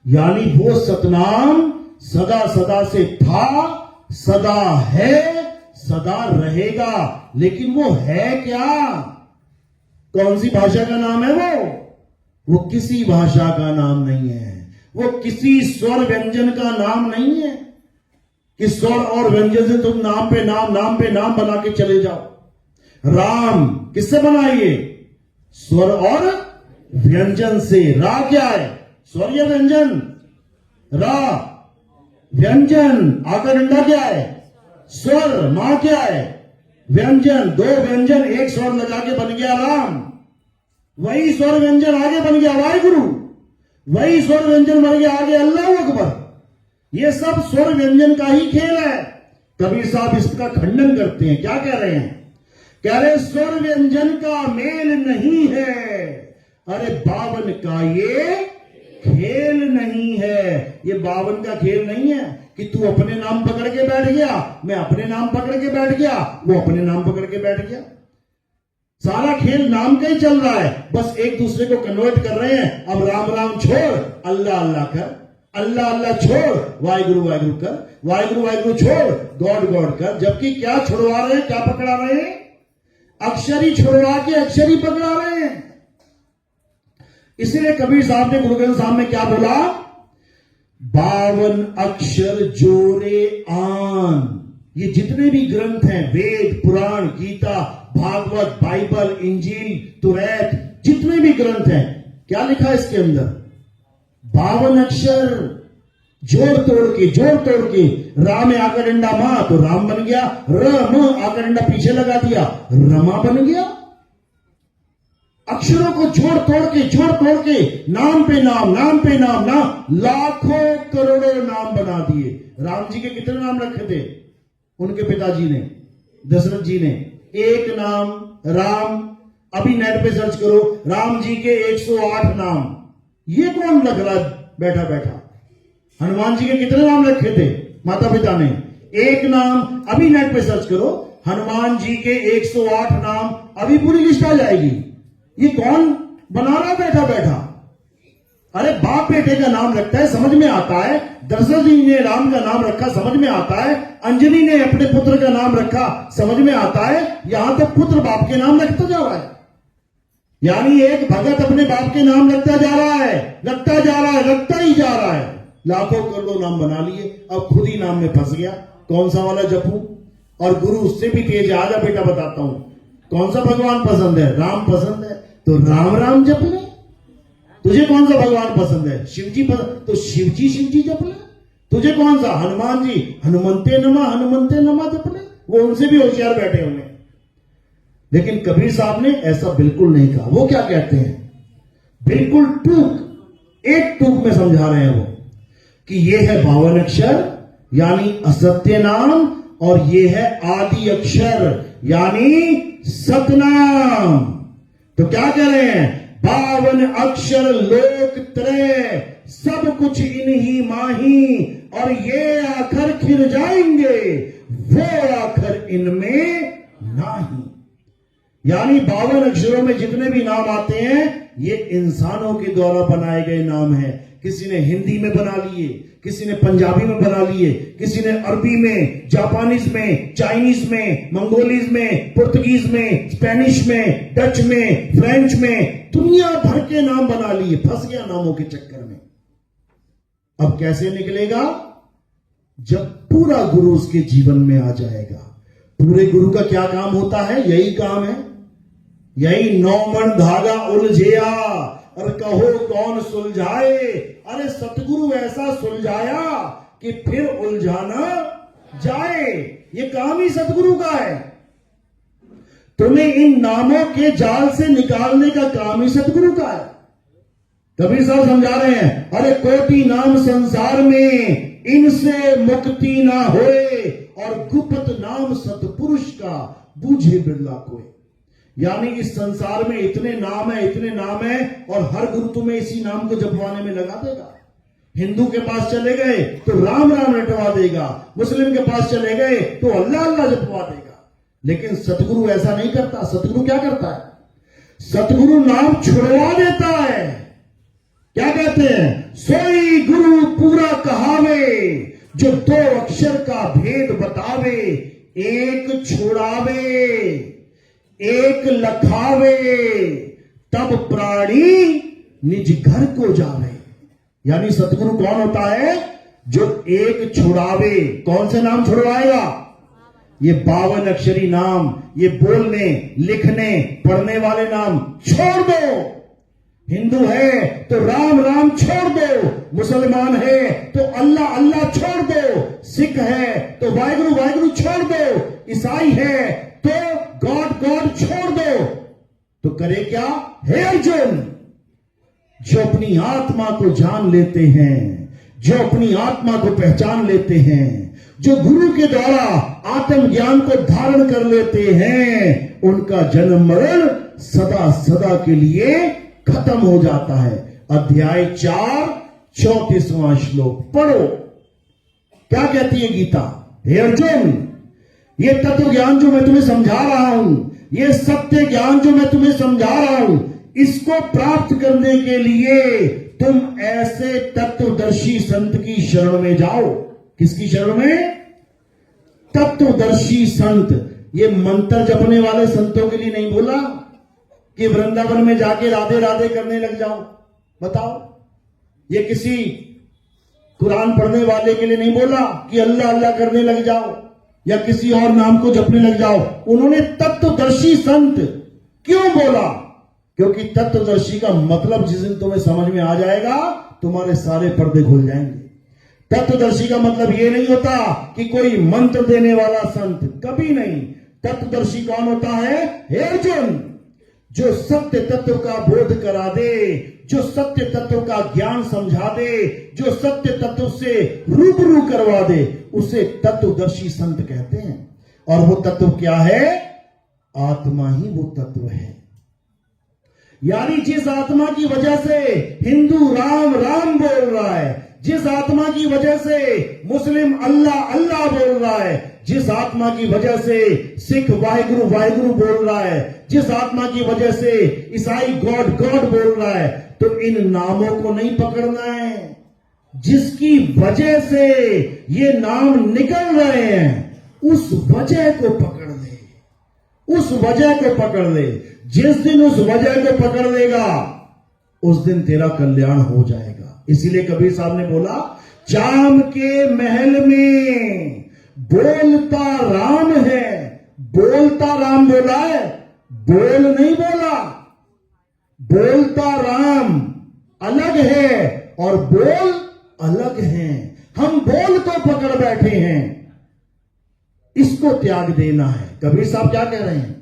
यानी वो सतनाम सदा सदा से था, सदा है, सदा रहेगा। लेकिन वो है क्या? कौन सी भाषा का नाम है वो किसी भाषा का नाम नहीं है। वो किसी स्वर व्यंजन का नाम नहीं है कि स्वर और व्यंजन से तुम नाम पे नाम बना के चले जाओ। राम किससे बनाइए? स्वर और व्यंजन से। रा क्या है? स्वर या व्यंजन? रा व्यंजन। आकर डंडा क्या है? स्वर। मां क्या है? व्यंजन। 2 व्यंजन एक स्वर लगा के बन गया राम। वही स्वर व्यंजन आगे बन गया वाहिगुरु। वही स्वर व्यंजन बन गया आगे अल्लाह अकबर। ये सब स्वर व्यंजन का ही खेल है। कबीर साहब इसका खंडन करते हैं। क्या कह रहे हैं? कह रहे स्वर व्यंजन का मेल नहीं है, अरे 52 का ये खेल नहीं है। ये 52 का खेल नहीं है कि तू अपने नाम पकड़ के बैठ गया, मैं अपने नाम पकड़ के बैठ गया, वो अपने नाम पकड़ के बैठ गया। सारा खेल नाम का ही चल रहा है, बस एक दूसरे को कन्वर्ट कर रहे हैं। अब राम राम छोड़, अल्लाह अल्लाह कर। अल्लाह अल्लाह छोड़ वाहिगुरु वाहिगुरु कर, वाहिगुरु वाहिगुरु छोड़ गॉड गॉड कर। जबकि क्या छुड़वा रहे हैं, क्या पकड़ा रहे हैं? अक्षरी छुड़वा के अक्षरी पकड़ा रहे हैं। इसीलिए कबीर साहब ने गुरु ग्रंथ साहब में क्या बोला? 52 अक्षर जोरे आन। ये जितने भी ग्रंथ हैं, वेद, पुराण, गीता, भागवत, बाइबल, इंजील, तुरैत, जितने भी ग्रंथ हैं, क्या लिखा है इसके अंदर? 52 अक्षर जोड़ तोड़ के रा में आकर डंडा मां तो राम बन गया, र म आकर डंडा पीछे लगा दिया, रमा बन गया। अक्षरों को जोड़ तोड़ के नाम पे नाम लाखों करोड़ों नाम बना दिए। राम जी के कितने नाम रखे थे उनके पिताजी ने, दशरथ जी ने? एक नाम राम। अभी नेट पे सर्च करो, राम जी के 108 नाम। ये कौन लग रहा बैठा बैठा? हनुमान जी के कितने नाम रखे थे माता पिता ने? एक नाम। अभी नेट पे सर्च करो, हनुमान जी के 108 नाम, अभी पूरी लिस्ट आ जाएगी। ये कौन बना रहा बैठा बैठा? अरे बाप बेटे का नाम रखता है, समझ में आता है। दशरथ जी ने राम का नाम रखा, समझ में आता है। अंजनी ने अपने पुत्र का नाम रखा, समझ में आता है। यहां तक पुत्र बाप के नाम रखता जा रहा है। यानी एक भगत अपने बाप के नाम रखता जा रहा है, रखता ही जा रहा है। लाखों करोड़ों नाम बना लिए, अब खुद ही नाम में फंस गया। कौन सा वाला जपू? और गुरु उससे भी तेज। आजा बेटा बताता हूं कौन सा भगवान पसंद है। राम पसंद है तो राम राम जप ले। तुझे कौन सा भगवान पसंद है? शिवजी पसंद तो शिवजी जप ले। तुझे कौन सा? हनुमान जी, हनुमंते नमा जप ले। वो उनसे भी होशियार बैठे होंगे। लेकिन कबीर साहब ने ऐसा बिल्कुल नहीं कहा। वो क्या कहते हैं? बिल्कुल एक टूक में समझा रहे हैं वो कि ये है 52 अक्षर यानी असत्य नाम, और ये है आदि अक्षर यानी सतनाम। तो क्या कह रहे हैं? 52 अक्षर लोक त्रय, सब कुछ इन्हीं माही, और ये आखर खिर जाएंगे, वो आखर इनमें नाही। यानी 52 अक्षरों में जितने भी नाम आते हैं, ये इंसानों के द्वारा बनाए गए नाम हैं। किसी ने हिंदी में बना लिए, किसी ने पंजाबी में बना लिए, किसी ने अरबी में, जापानीज में, चाइनीज में, मंगोलीज में, पुर्तगीज में, स्पेनिश में, डच में, फ्रेंच में, दुनिया भर के नाम बना लिए। फंस गया नामों के चक्कर में। अब कैसे निकलेगा? जब पूरा गुरु उसके जीवन में आ जाएगा। पूरे गुरु का क्या काम होता है? यही काम है। यही 9 मन धागा उलझेया और कहो कौन सुलझाए। अरे सतगुरु ऐसा सुलझाया कि फिर उलझाना जाए। ये काम ही सतगुरु का है। तुम्हें इन नामों के जाल से निकालने का काम ही सतगुरु का है। कबीर साहब समझा रहे हैं, अरे कोटि नाम संसार में, इनसे मुक्ति ना होए, और गुप्त नाम सतपुरुष का बूझे बिरला कोई। यानी इस संसार में इतने नाम है, और हर गुरु तुम्हें इसी नाम को जपवाने में लगा देगा। हिंदू के पास चले गए तो राम राम रटवा देगा, मुस्लिम के पास चले गए तो अल्लाह अल्लाह जपवा देगा। लेकिन सतगुरु ऐसा नहीं करता। सतगुरु क्या करता है? सतगुरु नाम छुड़वा देता है। क्या कहते हैं? सोई गुरु पूरा कहावे, जो 2 अक्षर का भेद बतावे, एक छुड़ावे एक लखावे, तब प्राणी निज घर को जावे। यानी सतगुरु कौन होता है? जो एक छुड़ावे। कौन से नाम छुड़वाएगा? ये 52 अक्षरी नाम, ये बोलने लिखने पढ़ने वाले नाम छोड़ दो। हिंदू है तो राम राम छोड़ दो, मुसलमान है तो अल्लाह अल्लाह छोड़ दो, सिख है तो वाहिगुरु वाहिगुरु छोड़ दो, ईसाई है तो गॉड गॉड छोड़ दो। तो करे क्या? हे अर्जुन, जो अपनी आत्मा को जान लेते हैं, जो अपनी आत्मा को पहचान लेते हैं, जो गुरु के द्वारा आत्म ज्ञान को धारण कर लेते हैं, उनका जन्म मरण सदा सदा के लिए खत्म हो जाता है। अध्याय 4 34वां श्लोक पढ़ो। क्या कहती है गीता? हे अर्जुन, ये तत्व ज्ञान जो मैं तुम्हें समझा रहा हूं, ये सत्य ज्ञान जो मैं तुम्हें समझा रहा हूं, इसको प्राप्त करने के लिए तुम ऐसे तत्वदर्शी संत की शरण में जाओ। किसकी शरण में? तत्वदर्शी संत। ये मंत्र जपने वाले संतों के लिए नहीं बोला कि वृंदावन में जाके राधे राधे करने लग जाओ। बताओ, ये किसी कुरान पढ़ने वाले के लिए नहीं बोला कि अल्लाह अल्लाह करने लग जाओ या किसी और नाम को जपने लग जाओ। उन्होंने तत्वदर्शी संत क्यों बोला? क्योंकि तत्वदर्शी का मतलब जिस दिन तुम्हें समझ में आ जाएगा, तुम्हारे सारे पर्दे खुल जाएंगे। तत्वदर्शी का मतलब यह नहीं होता कि कोई मंत्र देने वाला संत, कभी नहीं। तत्वदर्शी कौन होता है? हे अर्जुन, जो सत्य तत्व का बोध करा दे, जो सत्य तत्व का ज्ञान समझा दे, जो सत्य तत्व से रूबरू करवा दे, उसे तत्वदर्शी संत कहते हैं। और वो तत्व क्या है? आत्मा ही वो तत्व है। यानी जिस आत्मा की वजह से हिंदू राम राम बोल रहा है, जिस आत्मा की वजह से मुस्लिम अल्लाह अल्लाह बोल रहा है, जिस आत्मा की वजह से सिख वाहिगुरु वाहिगुरु बोल रहा है, जिस आत्मा की वजह से ईसाई गॉड गॉड बोल रहा है, तो इन नामों को नहीं पकड़ना है। जिसकी वजह से ये नाम निकल रहे हैं, उस वजह को पकड़ ले, उस वजह को पकड़ ले। जिस दिन उस वजह को पकड़ लेगा, उस दिन तेरा कल्याण हो जाएगा। इसीलिए कबीर साहब ने बोला, चाम के महल में बोलता राम है। बोलता राम बोला है, बोल नहीं बोला। बोलता राम अलग है और बोल अलग है। हम बोल को पकड़ बैठे हैं, इसको त्याग देना है। कबीर साहब क्या कह रहे हैं?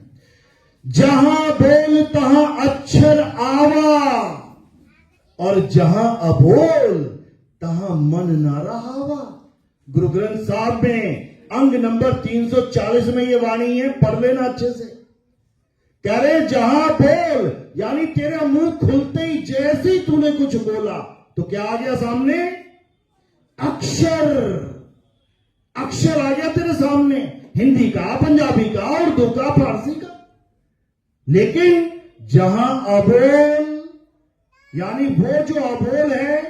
जहां बोल तहां अक्षर आवा, और जहां अबोल तहां मन ना रहावा। गुरु ग्रंथ साहब में अंग नंबर 340 में ये वाणी है, पढ़ लेना अच्छे से। कह रहे जहां बोल, यानी तेरा मुंह खुलते ही जैसे ही तूने कुछ बोला तो क्या आ गया सामने? अक्षर। अक्षर आ गया तेरे सामने, हिंदी का, पंजाबी का, उर्दू का, फारसी का। लेकिन जहां अबोल, यानी वो जो अबोल है,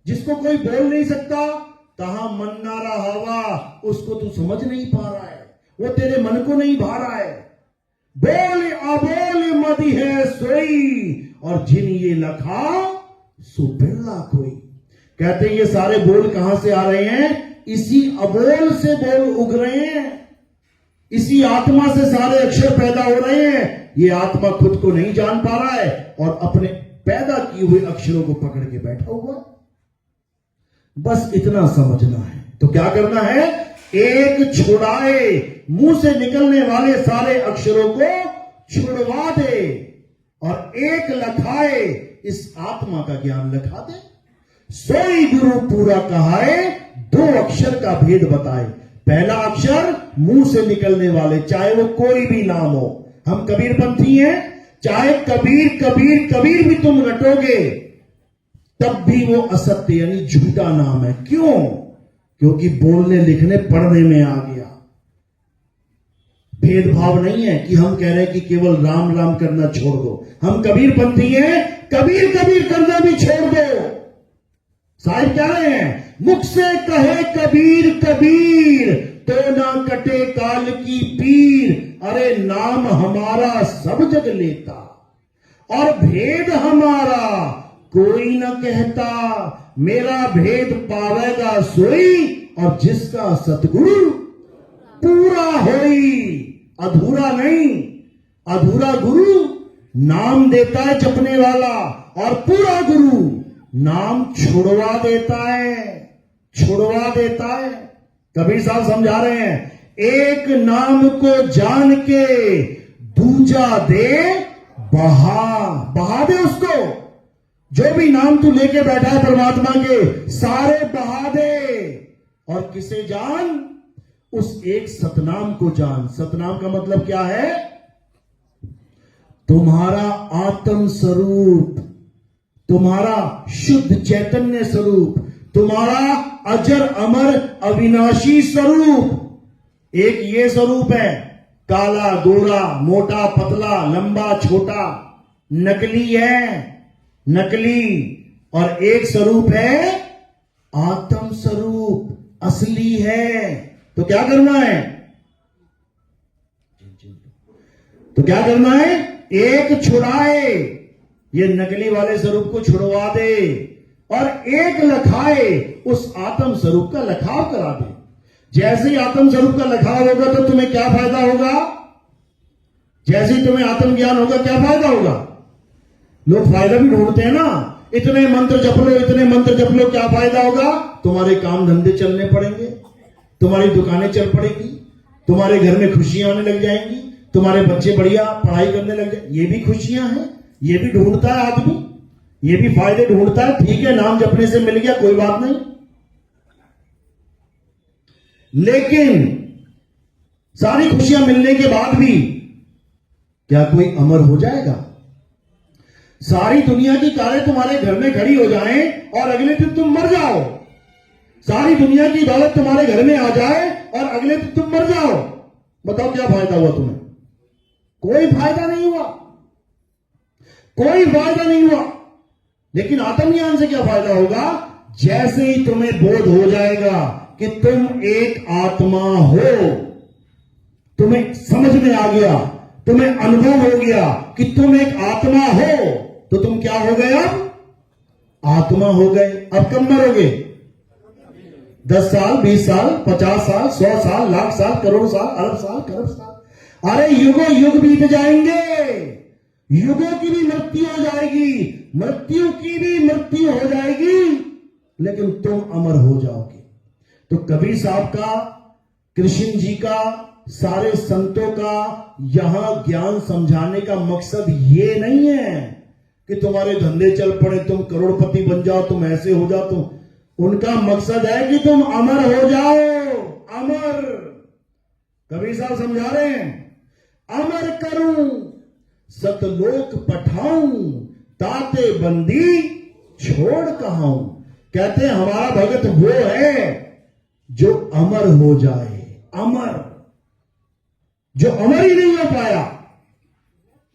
जिसको कोई बोल नहीं सकता, तहां मन ना रहावा, उसको तू समझ नहीं पा रहा है, वो तेरे मन को नहीं भा रहा है। बोल अबोल मदि है सोई, और जिन ये लखा सो बिरला कोई। कहते ये सारे बोल कहां से आ रहे हैं? इसी अबोल से बोल उग रहे हैं, इसी आत्मा से सारे अक्षर पैदा हो रहे हैं। ये आत्मा खुद को नहीं जान पा रहा है और अपने पैदा किए हुए अक्षरों को पकड़ के बैठा हुआ। बस इतना समझना है। तो क्या करना है? एक छुड़ाए, मुंह से निकलने वाले सारे अक्षरों को छुड़वा दे, और एक लखाए, इस आत्मा का ज्ञान लखा दे। सोई गुरु पूरा कहाए, दो अक्षर का भेद बताए। पहला अक्षर मुंह से निकलने वाले, चाहे वो कोई भी नाम हो। हम कबीरपंथी हैं, चाहे कबीर कबीर कबीर भी तुम रटोगे, तब भी वो असत्य यानी झूठा नाम है। क्यों? क्योंकि बोलने लिखने पढ़ने में आ गया। भेदभाव नहीं है कि हम कह रहे हैं कि केवल राम राम करना छोड़ दो। हम कबीरपंथी हैं, कबीर कबीर करना भी छोड़ दो। साहिब कह रहे हैं, मुख से कहे कबीर कबीर, तो ना कटे काल की पीर। अरे नाम हमारा सब जग लेता, और भेद हमारा कोई न कहता। मेरा भेद पावेगा सोई, और जिसका सतगुरु पूरा होई। अधूरा नहीं, अधूरा गुरु नाम देता है जपने वाला, और पूरा गुरु नाम छुड़वा देता है, छुड़वा देता है। कबीर साहब समझा रहे हैं, एक नाम को जान के दूजा दे बहा, बहा दे उसको। जो भी नाम तू लेके बैठा है परमात्मा के, सारे बहा दे। और किसे जान? उस एक सतनाम को जान। सतनाम का मतलब क्या है? तुम्हारा आत्म स्वरूप, तुम्हारा शुद्ध चैतन्य स्वरूप, तुम्हारा अजर अमर अविनाशी स्वरूप। एक ये स्वरूप है, काला गोरा, मोटा पतला, लंबा छोटा, नकली है, नकली। और एक स्वरूप है आत्म स्वरूप, असली है। तो क्या करना है? तो क्या करना है? एक छुड़ाए, ये नकली वाले स्वरूप को छुड़वा दे, और एक लखाए, उस आत्म स्वरूप का लखाव करा दे। जैसे ही आत्म स्वरूप का लखाव होगा तो तुम्हें क्या फायदा होगा? जैसे ही तुम्हें आत्मज्ञान होगा क्या फायदा होगा? लोग फायदा भी ढूंढते हैं ना, इतने मंत्र जप लो, इतने मंत्र जप लो, क्या फायदा होगा? तुम्हारे काम धंधे चलने पड़ेंगे, तुम्हारी दुकानें चल पड़ेगी, तुम्हारे घर में खुशियां आने लग जाएंगी, तुम्हारे बच्चे बढ़िया पढ़ाई करने लग जाए। ये भी खुशियां हैं, ये भी ढूंढता है आदमी, ये भी फायदे ढूंढता है। ठीक है, नाम जपने से मिल गया, कोई बात नहीं, लेकिन सारी खुशियां मिलने के बाद भी क्या कोई अमर हो जाएगा? सारी दुनिया की कारें तुम्हारे घर में खड़ी हो जाएं और अगले दिन तुम मर जाओ, सारी दुनिया की दौलत तुम्हारे घर में आ जाए और अगले दिन तुम मर जाओ, बताओ क्या फायदा हुआ तुम्हें? कोई फायदा नहीं हुआ, कोई फायदा नहीं हुआ। लेकिन आत्मज्ञान से क्या फायदा होगा? जैसे ही तुम्हें बोध हो जाएगा कि तुम एक आत्मा हो, तुम्हें समझ में आ गया, तुम्हें अनुभव हो गया कि तुम एक आत्मा हो, तो तुम क्या हो गए? अब आत्मा हो गए। अब कब मरोगे? 10 साल, 20 साल, 50 साल, 100 साल, लाख साल, करोड़ साल, अरब साल, खरब साल, अरे युगों युग बीत जाएंगे, युगों की भी मृत्यु हो जाएगी, मृत्यु की भी मृत्यु हो जाएगी, लेकिन तुम अमर हो जाओगे। तो कबीर साहब का, कृष्ण जी का, सारे संतों का यहां ज्ञान समझाने का मकसद ये नहीं है कि तुम्हारे धंधे चल पड़े, तुम करोड़पति बन जाओ, तुम ऐसे हो जाओ, तुम, उनका मकसद है कि तुम अमर हो जाओ। अमर, कबीर साहब समझा रहे हैं, अमर करूं सतलोक पठाऊं, ताते बंदी छोड़ कहाऊं। कहते हैं हमारा भगत वो है जो अमर हो जाए। अमर, जो अमर ही नहीं हो पाया,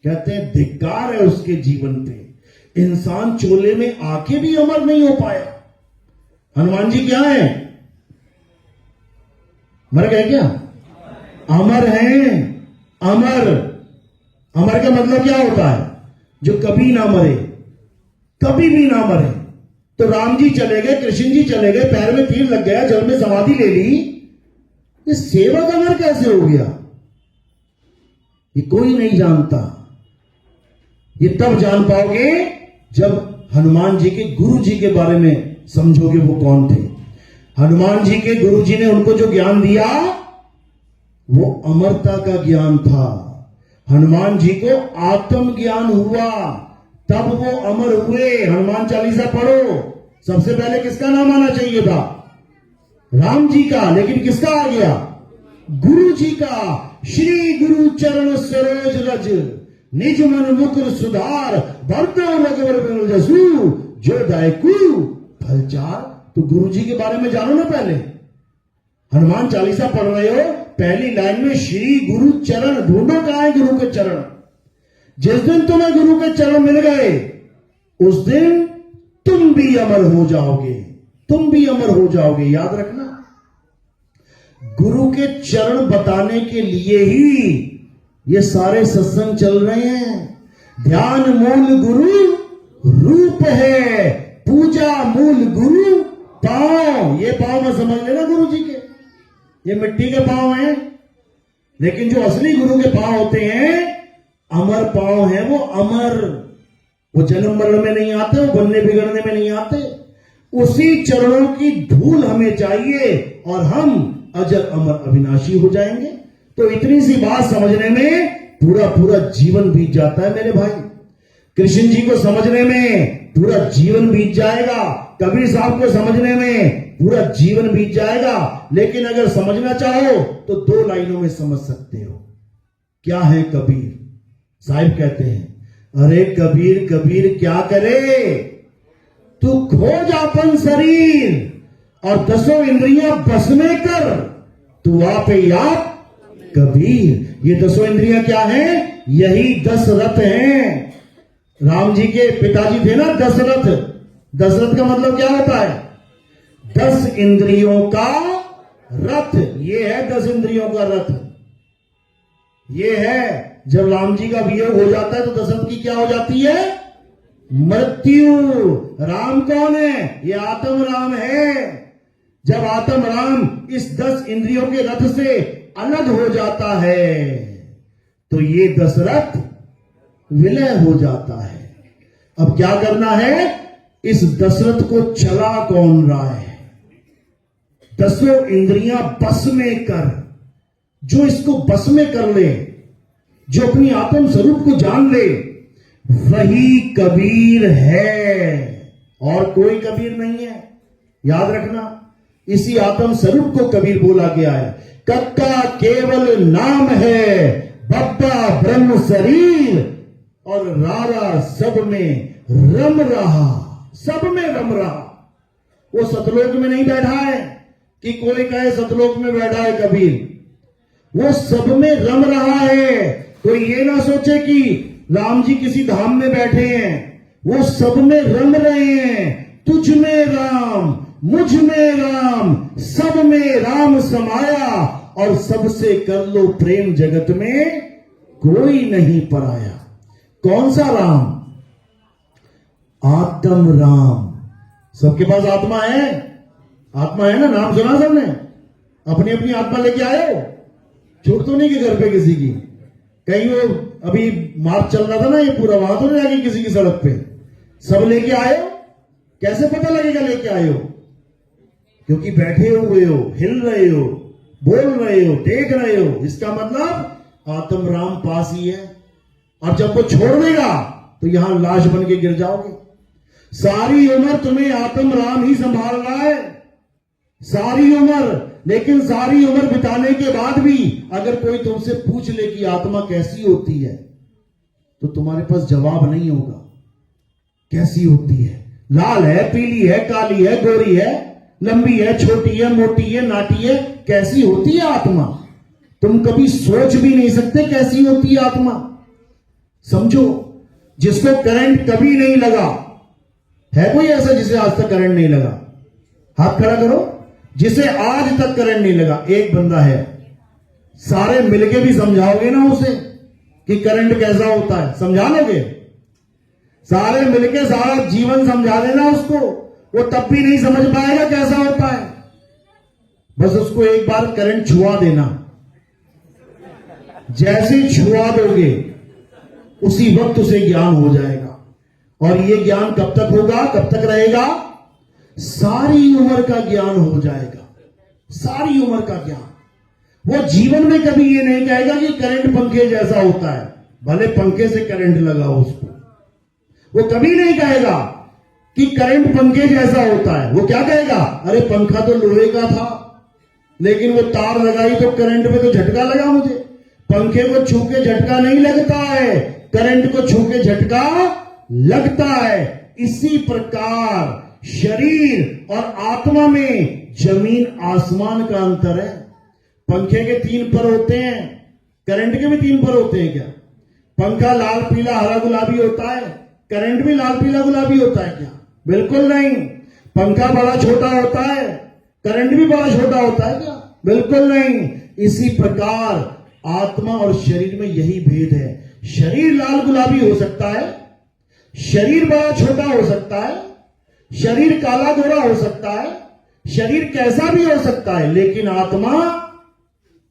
कहते हैं धिक्कार है उसके जीवन पे। इंसान चोले में आके भी अमर नहीं हो पाया। हनुमान जी क्या है? मर गए क्या? अमर हैं, अमर। अमर का मतलब क्या होता है? जो कभी ना मरे, कभी भी ना मरे। तो राम जी चले गए, कृष्ण जी चले गए, पैर में तीर लग गया, जल में समाधि ले ली, ये सेवक अमर कैसे हो गया? ये कोई नहीं जानता। ये तब जान पाओगे जब हनुमान जी के गुरु जी के बारे में समझोगे वो कौन थे। हनुमान जी के गुरु जी ने उनको जो ज्ञान दिया वो अमरता का ज्ञान था। हनुमान जी को आत्म ज्ञान हुआ, तब वो अमर हुए। हनुमान चालीसा पढ़ो, सबसे पहले किसका नाम आना चाहिए था? राम जी का, लेकिन किसका आ गया? गुरु जी का। श्री गुरु चरण सरोज रज, निज मन मुकुर सुधार, भरतो रघुवर बिमल जसु, जो दायकु फलचार। तो गुरु जी के बारे में जानो ना पहले। हनुमान चालीसा पढ़ रहे हो, पहली लाइन में श्री गुरु चरण ढूंढो, कहां है गुरु के चरण? जिस दिन तुम्हें गुरु के चरण मिल गए उस दिन तुम भी अमर हो जाओगे, तुम भी अमर हो जाओगे। याद रखना, गुरु के चरण बताने के लिए ही ये सारे सत्संग चल रहे हैं। ध्यान मूल गुरु रूप है, पूजा मूल गुरु पांव। ये पांव में समझ लेना गुरु जी के, ये मिट्टी के पांव हैं, लेकिन जो असली गुरु के पांव होते हैं अमर पांव हैं। वो अमर, वो जन्म मरण में नहीं आते, वो बनने बिगड़ने में नहीं आते। उसी चरणों की धूल हमें चाहिए और हम अजर अमर अविनाशी हो जाएंगे। तो इतनी सी बात समझने में पूरा पूरा जीवन बीत जाता है मेरे भाई। कृष्ण जी को समझने में पूरा जीवन बीत जाएगा, कबीर साहब को समझने में पूरा जीवन बीत जाएगा। लेकिन अगर समझना चाहो तो 2 लाइनों में समझ सकते हो। क्या है कबीर? साहिब कहते हैं, अरे कबीर कबीर क्या करे, तू खोज अपन शरीर और 10 इंद्रियां बस में कर, तू आप आप कबीर। ये 10 इंद्रियां क्या हैं? यही 10 रथ हैं। राम जी के पिताजी थे ना दशरथ, दशरथ का मतलब क्या होता है? 10 इंद्रियों का रथ। ये है 10 इंद्रियों का रथ। ये है, जब राम जी का वियोग हो जाता है तो दशरथ की क्या हो जाती है? मृत्यु। राम कौन है? ये आत्म राम है। जब आत्म राम इस 10 इंद्रियों के रथ से अलग हो जाता है तो ये दशरथ विलय हो जाता है। अब क्या करना है? इस दशरथ को चला कौन रहा है? 10 इंद्रियां बस में कर। जो इसको बस में कर ले, जो अपनी आत्म स्वरूप को जान ले, वही कबीर है और कोई कबीर नहीं है। याद रखना, इसी आत्म स्वरूप को कबीर बोला गया है। कक्का केवल नाम है, बब्बा ब्रह्म शरीर, और रारा सब में रम रहा। सब में रम रहा। वो सतलोक में नहीं बैठा है कि कोई कहे सतलोक में बैठा है कबीर। वो सब में रम रहा है। कोई ये ना सोचे कि राम जी किसी धाम में बैठे हैं। वो सब में रम रहे हैं। तुझ में राम, मुझ में राम, सब में राम समाया, और सबसे कर लो प्रेम, जगत में कोई नहीं पराया। कौन सा राम? आत्म राम। सबके पास आत्मा है? आत्मा है ना? नाम सुना सबने? अपनी अपनी आत्मा लेके आए हो? छूट तो नहीं कि घर पे किसी की? कहीं वो अभी मार्च चल रहा था ना, ये पूरा, वहां तो नहीं आगे किसी की सड़क पे? सब लेके आए हो? कैसे पता लगेगा लेके आए हो? क्योंकि बैठे हुए हो, हिल रहे हो, बोल रहे हो, देख रहे हो। इसका मतलब आत्म राम पास ही है। और जब वो छोड़ देगा तो यहां लाश बन के गिर जाओगे। सारी उम्र तुम्हें आत्म राम ही संभाल रहा है, सारी उम्र। लेकिन सारी उम्र बिताने के बाद भी अगर कोई तुमसे पूछ ले कि आत्मा कैसी होती है, तो तुम्हारे पास जवाब नहीं होगा। कैसी होती है? लाल है, पीली है, काली है, गोरी है, लंबी है, छोटी है, मोटी है, नाटी है। कैसी होती है आत्मा? तुम कभी सोच भी नहीं सकते कैसी होती है आत्मा। समझो, जिसको करंट कभी नहीं लगा, है कोई ऐसा जिसे आज तक करंट नहीं लगा? हाथ खड़ा करो। जिसे आज तक करंट नहीं लगा, एक बंदा है। सारे मिलके भी समझाओगे ना उसे कि करंट कैसा होता है? समझा लोगे? सारे मिलके सारा जीवन समझा देना उसको, वो तब भी नहीं समझ पाएगा कैसा होता है। बस उसको एक बार करंट छुआ देना। जैसे ही छुआ दोगे उसी वक्त उसे ज्ञान हो जाएगा। और ये ज्ञान कब तक होगा, कब तक रहेगा? सारी उम्र का ज्ञान हो जाएगा। सारी उम्र का ज्ञान। वो जीवन में कभी ये नहीं कहेगा कि करंट पंखे जैसा होता है, भले पंखे से करंट लगा हो उसको। वो कभी नहीं कहेगा कि करंट पंखे जैसा होता है। वो क्या कहेगा? अरे पंखा तो लोहे का था, लेकिन वो तार लगाई तो करंट में तो झटका लगा मुझे। पंखे को छू के झटका नहीं लगता है, करंट को छू के झटका लगता है। इसी प्रकार शरीर और आत्मा में जमीन आसमान का अंतर है। पंखे के 3 पर होते हैं, करंट के भी 3 पर होते हैं क्या? पंखा लाल पीला हरा गुलाबी होता है, करंट भी लाल पीला गुलाबी होता है क्या? बिल्कुल नहीं। पंखा बड़ा छोटा होता है, करंट भी बड़ा छोटा होता है क्या? बिल्कुल नहीं। इसी प्रकार आत्मा और शरीर में यही भेद है। शरीर लाल गुलाबी हो सकता है, शरीर बड़ा छोटा हो सकता है, शरीर काला गोरा हो सकता है, शरीर कैसा भी हो सकता है, लेकिन आत्मा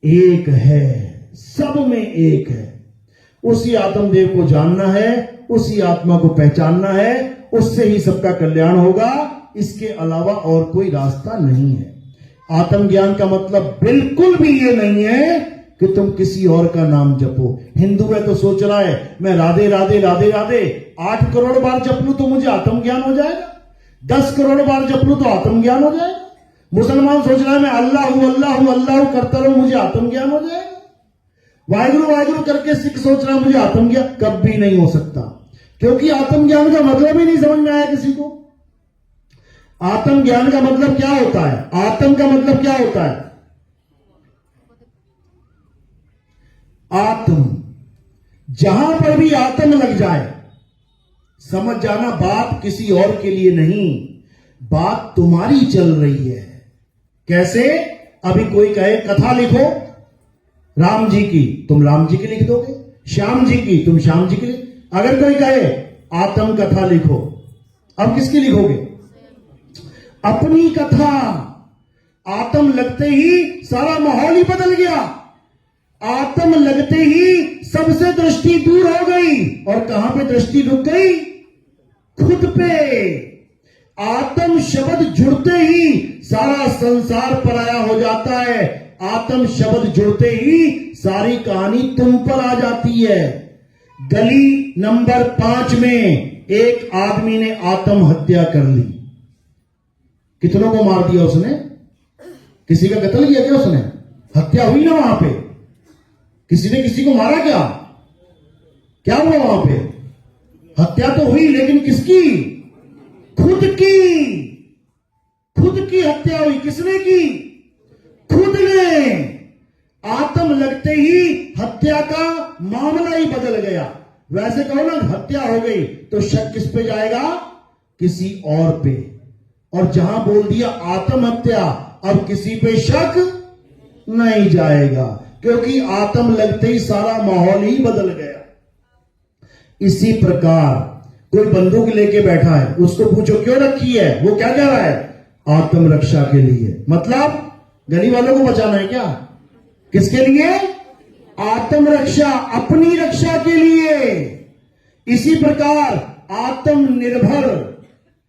एक है, सब में एक है। उसी आत्मदेव को जानना है, उसी आत्मा को पहचानना है, उससे ही सबका कल्याण होगा। इसके अलावा और कोई रास्ता नहीं है। आत्मज्ञान का मतलब बिल्कुल भी ये नहीं है कि तुम किसी और का नाम जपो। हिंदू है तो सोच रहा है मैं राधे राधे राधे राधे 8 करोड़ बार जप लूं तो मुझे आत्मज्ञान हो जाएगा, 10 करोड़ बार जप लूं तो आत्मज्ञान हो जाएगा। मुसलमान सोच रहा है मैं अल्लाह हूं अल्लाह हूं अल्लाह हूं करता रहूं मुझे आत्मज्ञान हो जाएगा। वाहिगुरु वाहिगुरु करके सिख सोच रहा है मुझे आत्मज्ञान, कभी नहीं हो सकता, क्योंकि आत्मज्ञान का मतलब ही नहीं समझ में आया किसी को। आत्मज्ञान का मतलब क्या होता है? आत्म का मतलब क्या होता है? आत्म। जहां पर भी आत्म लग जाए समझ जाना, बात किसी और के लिए नहीं, बात तुम्हारी चल रही है। कैसे? अभी कोई कहे कथा लिखो राम जी की, तुम राम जी की लिख दोगे। श्याम जी की, तुम श्याम जी की लिख। अगर कोई कहे आत्म कथा लिखो, अब किसकी लिखोगे? अपनी कथा। आत्म लगते ही सारा माहौल ही बदल गया। आत्म लगते ही सबसे दृष्टि दूर हो गई, और कहां पे दृष्टि रुक गई? खुद पे। आत्म शब्द जुड़ते ही सारा संसार पराया हो जाता है। आत्म शब्द जुड़ते ही सारी कहानी तुम पर आ जाती है। गली नंबर 5 में एक आदमी ने आत्महत्या कर ली। कितनों को मार दिया उसने? किसी का कत्ल किया क्या उसने? हत्या हुई ना वहां पे? किसी ने किसी को मारा क्या? क्या हुआ वहां पे? हत्या तो हुई, लेकिन किसकी? खुद की। खुद की हत्या हुई। किसने की? खुद ने। आत्म लगते ही हत्या का मामला ही बदल गया। वैसे कहो ना, हत्या हो गई तो शक किस पे जाएगा? किसी और पे। और जहां बोल दिया आत्महत्या, अब किसी पे शक नहीं जाएगा, क्योंकि आत्म लगते ही सारा माहौल ही बदल गया। इसी प्रकार कोई बंदूक लेके बैठा है, उसको पूछो क्यों रखी है, वो क्या कह रहा है? आत्म रक्षा के लिए। मतलब गली वालों को बचाना है क्या? किसके लिए? आत्म रक्षा, अपनी रक्षा के लिए। इसी प्रकार आत्मनिर्भर।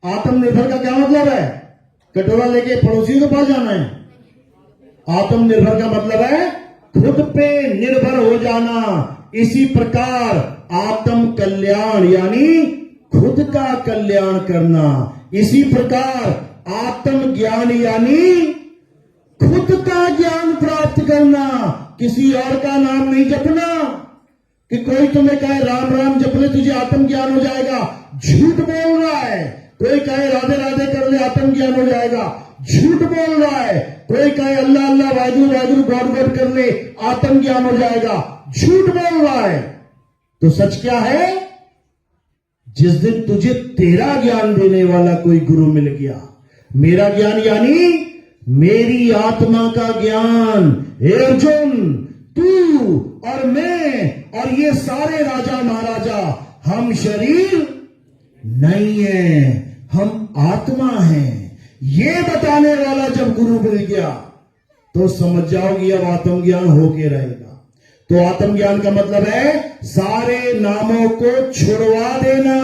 आत्मनिर्भर का क्या मतलब है? कटोरा लेके पड़ोसियों के पास जाना है? आत्मनिर्भर का मतलब है खुद पे निर्भर हो जाना। इसी प्रकार आत्म कल्याण यानी खुद का कल्याण करना। इसी प्रकार आत्म ज्ञान यानी खुद का ज्ञान प्राप्त करना। किसी और का नाम नहीं जपना कि कोई तुम्हें कहे राम राम जप ले तुझे आत्म ज्ञान हो जाएगा, झूठ बोल रहा है। कोई कहे राधे राधे कर ले आत्म ज्ञान हो जाएगा, झूठ बोल रहा है। कोई कहे अल्लाह अल्लाह वाहिगुरु वाहिगुरु गॉड गॉड कर ले आत्म ज्ञान हो जाएगा, झूठ बोल रहा है। तो सच क्या है? जिस दिन तुझे तेरा ज्ञान देने वाला कोई गुरु मिल गया, मेरा ज्ञान यानी मेरी आत्मा का ज्ञान। हे अर्जुन, तू और मैं और ये सारे राजा महाराजा, हम शरीर नहीं है, हम आत्मा हैं। ये बताने वाला जब गुरु मिल गया तो समझ जाओगी अब आत्मज्ञान होके रहेगा। तो आत्मज्ञान का मतलब है सारे नामों को छुड़वा देना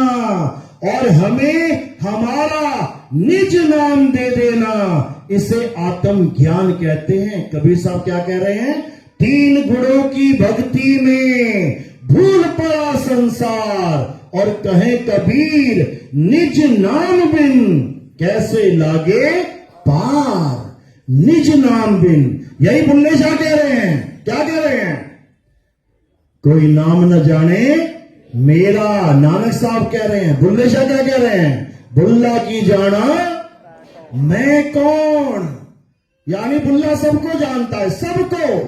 और हमें हमारा निज नाम दे देना। इसे आत्मज्ञान कहते हैं। कबीर साहब क्या कह रहे हैं? 3 गुणों की भक्ति में भूल पड़ा संसार और कहे कबीर निज नाम बिन कैसे लागे पार। निज नाम बिन, यही बुल्ले शाह कह रहे हैं। क्या कह रहे हैं? कोई नाम न जाने मेरा, नानक साहब कह रहे हैं। बुल्ले शाह क्या कह रहे हैं? बुल्ला की जाना मैं कौन। यानी बुल्ला सबको जानता है, सबको,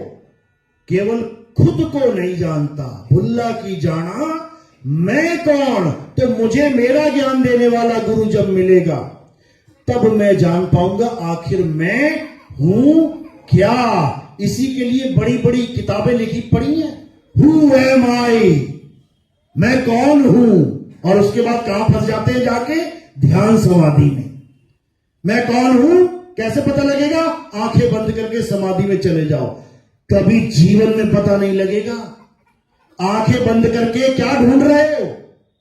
केवल खुद को नहीं जानता। बुल्ला की जाना मैं कौन। तो मुझे मेरा ज्ञान देने वाला गुरु जब मिलेगा तब मैं जान पाऊंगा आखिर मैं हूं क्या। इसी के लिए बड़ी बड़ी किताबें लिखी पड़ी हैं। हु एम आई, मैं कौन हूं। और उसके बाद कहां फंस जाते हैं? जाके ध्यान समाधि में। मैं कौन हूं कैसे पता लगेगा? आंखें बंद करके समाधि में चले जाओ, कभी जीवन में पता नहीं लगेगा। आंखें बंद करके क्या ढूंढ रहे हो?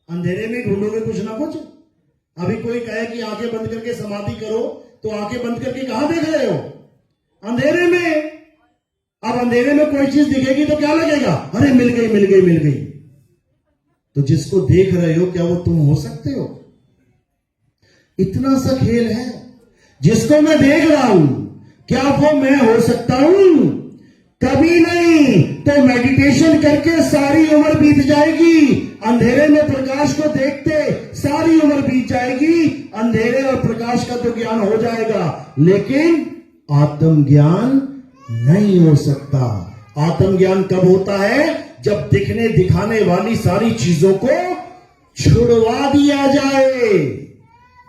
अंधेरे में ढूंढोगे कुछ ना कुछ। अभी कोई कहे कि आंखें बंद करके समाधि करो, तो आंखें बंद करके कहां देख रहे हो? अंधेरे में। अब अंधेरे में कोई चीज दिखेगी तो क्या लगेगा? अरे मिल गई मिल गई मिल गई। तो जिसको देख रहे हो क्या वो तुम हो सकते हो? इतना सा खेल है। जिसको मैं देख रहा हूं क्या वो मैं हो सकता हूं? कभी नहीं। तो मेडिटेशन करके सारी उम्र बीत जाएगी। अंधेरे में प्रकाश को देखते सारी उम्र बीत जाएगी। अंधेरे और प्रकाश का तो ज्ञान हो जाएगा, लेकिन आत्मज्ञान नहीं हो सकता। आत्मज्ञान कब होता है? जब दिखने दिखाने वाली सारी चीजों को छुड़वा दिया जाए।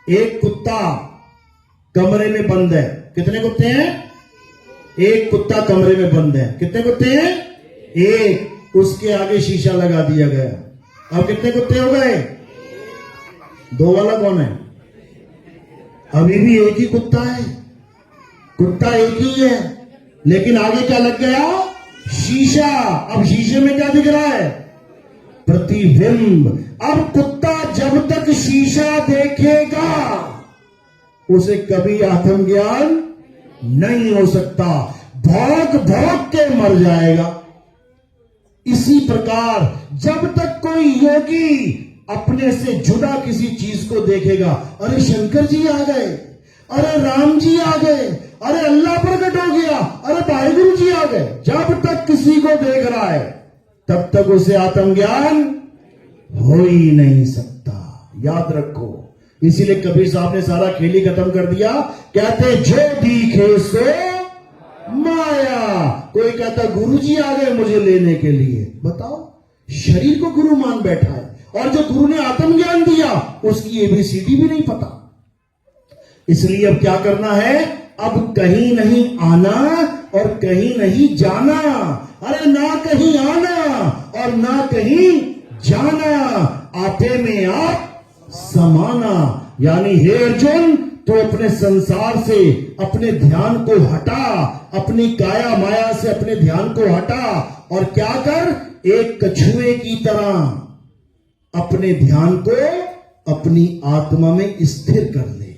एक कुत्ता कमरे में बंद है। कितने कुत्ते हैं? एक कुत्ता कमरे में बंद है। कितने कुत्ते हैं? एक। उसके आगे शीशा लगा दिया गया। अब कितने कुत्ते हो गए? दो वाला कौन है? अभी भी एक ही कुत्ता है। कुत्ता एक ही है, लेकिन आगे क्या लग गया? शीशा। अब शीशे में क्या दिख रहा है? प्रतिबिंब। अब कुत्ता जब तक शीशा देखेगा उसे कभी आत्मज्ञान नहीं हो सकता, भौंक भौंक के मर जाएगा। इसी प्रकार जब तक कोई योगी अपने से जुड़ा किसी चीज को देखेगा, अरे शंकर जी आ गए, अरे राम जी आ गए, अरे अल्लाह प्रकट हो गया, अरे वाहिगुरु जी आ गए, जब तक किसी को देख रहा है तब तक उसे आत्मज्ञान हो ही नहीं सकता। याद रखो। इसीलिए कबीर साहब ने सारा खेल ही खत्म कर दिया। कहते जो दिखे सो माया। कोई कहता गुरु जी आ गए मुझे लेने के लिए। बताओ, शरीर को गुरु मान बैठा है, और जो गुरु ने आत्मज्ञान दिया उसकी एबीसीडी भी नहीं पता। इसलिए अब क्या करना है? अब कहीं नहीं आना और कहीं नहीं जाना। अरे ना कहीं आना और ना कहीं जाना, आपे में आप समाना। यानी हे अर्जुन, तो अपने संसार से अपने ध्यान को हटा, अपनी काया माया से अपने ध्यान को हटा, और क्या कर? एक कछुए की तरह अपने ध्यान को अपनी आत्मा में स्थिर कर ले।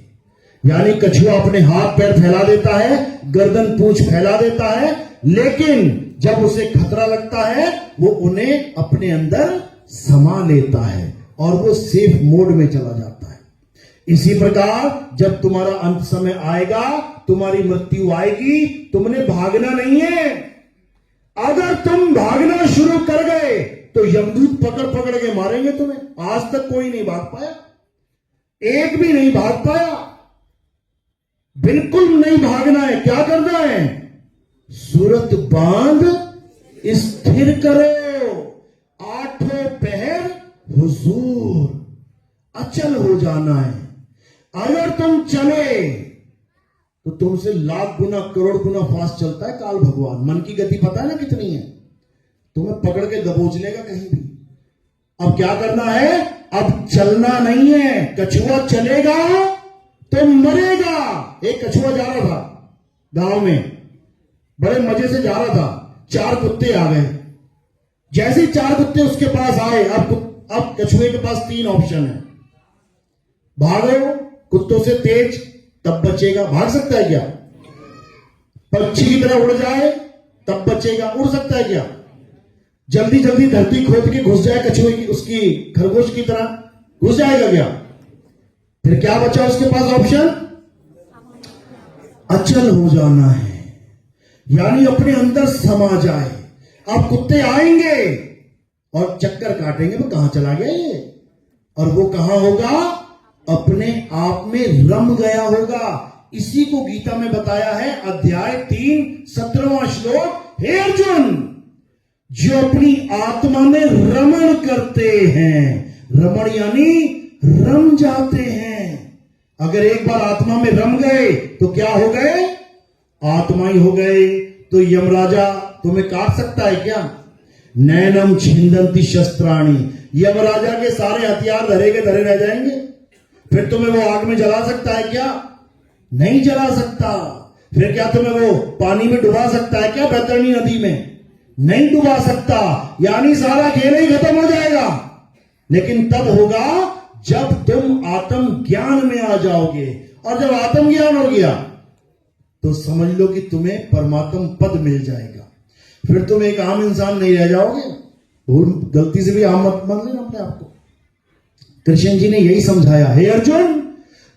यानी कछुआ अपने हाथ पैर फैला देता है, गर्दन पूंछ फैला देता है, लेकिन जब उसे खतरा लगता है वो उन्हें अपने अंदर समा लेता है और वो सेफ मोड में चला जाता है। इसी प्रकार जब तुम्हारा अंत समय आएगा, तुम्हारी मृत्यु आएगी, तुमने भागना नहीं है। अगर तुम भागना शुरू कर गए तो यमदूत पकड़ पकड़ के मारेंगे तुम्हें। आज तक कोई नहीं भाग पाया, एक भी नहीं भाग पाया। बिल्कुल नहीं भागना है। क्या करना है? सूरत बांध स्थिर करो, आठों पहर हुजूर, अचल हो जाना है। अगर तुम चले तो तुमसे लाख गुना करोड़ गुना फास्ट चलता है काल भगवान। मन की गति पता है ना कितनी है? तुम्हें पकड़ के दबोच लेगा कहीं भी। अब क्या करना है? अब चलना नहीं है। कछुआ चलेगा तो मरेगा। एक कछुआ जा रहा था गांव में, बड़े मजे से जा रहा था, चार कुत्ते आ गए। जैसे चार कुत्ते उसके पास आए, अब कछुए के पास तीन ऑप्शन है। भागो कुत्तों से तेज, तब बचेगा। भाग सकता है क्या? पक्षी की तरह उड़ जाए तब बचेगा। उड़ सकता है क्या? जल्दी जल्दी धरती खोद के घुस जाए कछुए की, उसकी खरगोश की तरह घुस जाएगा क्या? फिर क्या बचा उसके पास ऑप्शन? अचल हो जाना है, यानी अपने अंदर समा जाए। अब कुत्ते आएंगे और चक्कर काटेंगे, वो कहां चला गया ये, और वो कहां होगा? अपने आप में रम गया होगा। इसी को गीता में बताया है, अध्याय 3 17वां श्लोक। हे अर्जुन, जो अपनी आत्मा में रमण करते हैं, रमण यानी रम जाते हैं। अगर एक बार आत्मा में रम गए तो क्या हो गए? आत्मा ही हो गए। तो यमराजा तुम्हें काट सकता है क्या? नैनम छिंदंती शस्त्राणी। यमराजा के सारे हथियार धरे के धरे रह जाएंगे। फिर तुम्हें वो आग में जला सकता है क्या? नहीं जला सकता। फिर क्या तुम्हें वो पानी में डुबा सकता है क्या? बैतरणी नदी में नहीं डुबा सकता। यानी सारा खेल ही खत्म हो जाएगा। लेकिन तब होगा जब तुम आत्म ज्ञान में आ जाओगे, और जब आत्म ज्ञान हो गया तो समझ लो कि तुम्हें परमात्म पद मिल जाएगा। फिर तुम एक आम इंसान नहीं रह जाओगे। और गलती से भी आम मत मान लेना अपने आप को। कृष्ण जी ने यही समझाया, हे अर्जुन,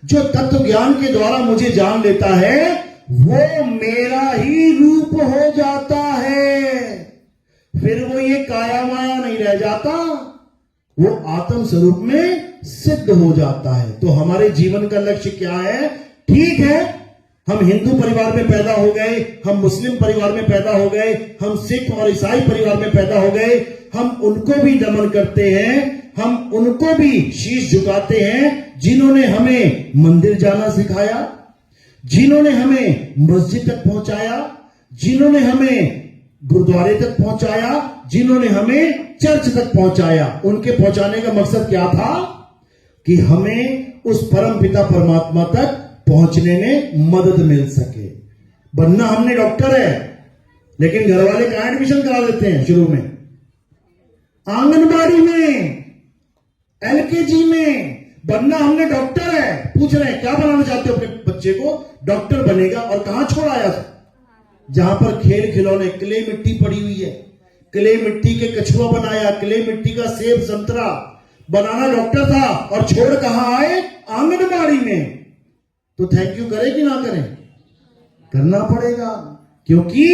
जो तत्व ज्ञान के द्वारा मुझे जान लेता है वो मेरा ही रूप हो जाता है। फिर वो ये काया माया नहीं रह जाता, वो आत्म स्वरूप में सिद्ध हो जाता है। तो हमारे जीवन का लक्ष्य क्या है? ठीक है, हम हिंदू परिवार में पैदा हो गए, हम मुस्लिम परिवार में पैदा हो गए, हम सिख और ईसाई परिवार में पैदा हो गए, हम उनको भी नमन करते हैं, हम उनको भी शीश झुकाते हैं जिन्होंने हमें मंदिर जाना सिखाया, जिन्होंने हमें मस्जिद तक पहुंचाया, जिन्होंने हमें गुरुद्वारे तक पहुंचाया, जिन्होंने हमें चर्च तक पहुंचाया। उनके पहुंचाने का मकसद क्या था? कि हमें उस परम पिता परमात्मा तक पहुंचने में मदद मिल सके। बनना हमने डॉक्टर है, लेकिन घर वाले कहां एडमिशन करा देते हैं शुरू में? आंगनबाड़ी में, एलकेजी में। बनना हमने डॉक्टर है। पूछ रहे हैं क्या बनाना चाहते हो अपने बच्चे को? डॉक्टर बनेगा। और कहां छोड़ाया? जहां पर खेल खिलौने, क्ले मिट्टी पड़ी हुई है, क्ले मिट्टी के कछुआ बनाया, क्ले मिट्टी का सेब संतरा बनाना डॉक्टर था, और छोड़ कहां आए? आंगनबाड़ी में। तो थैंक यू करें कि ना करें? करना पड़ेगा, क्योंकि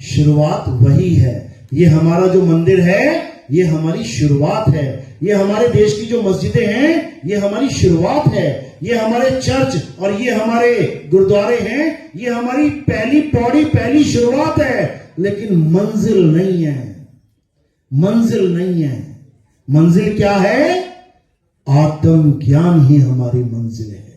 शुरुआत वही है। ये हमारा जो मंदिर है, ये हमारी शुरुआत है। ये हमारे देश की जो मस्जिदें हैं, ये हमारी शुरुआत है। ये हमारे चर्च और ये हमारे गुरुद्वारे हैं, ये हमारी पहली पौड़ी, पहली शुरुआत है। लेकिन मंजिल नहीं है, मंजिल नहीं है। मंजिल क्या है? आत्म ज्ञान ही हमारी मंजिल है।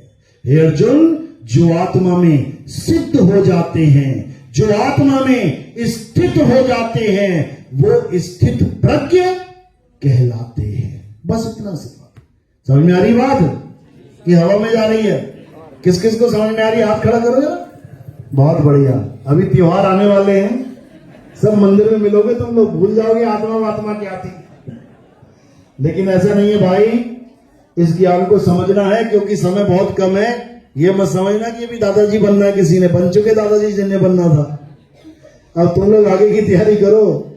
हे अर्जुन, जो आत्मा में सिद्ध हो जाते हैं, जो आत्मा में स्थित हो जाते हैं, वो स्थित प्रज्ञ कहलाते हैं। बस इतना सिखा। समझ में आ रही बात कि हवा में जा रही है? किस किस को समझ में आ रही है? हाथ खड़ा करो जरा। बहुत बढ़िया। अभी त्योहार आने वाले हैं, सब मंदिर में मिलोगे, तुम लोग भूल जाओगे आत्मा क्या थी। लेकिन ऐसा नहीं है भाई, इस ज्ञान को समझना है, क्योंकि समय बहुत कम है। ये मत समझना कि अभी दादाजी बनना है, किसी ने बन चुके दादाजी जिन्हें बनना था। अब तुम लोग आगे की तैयारी करो।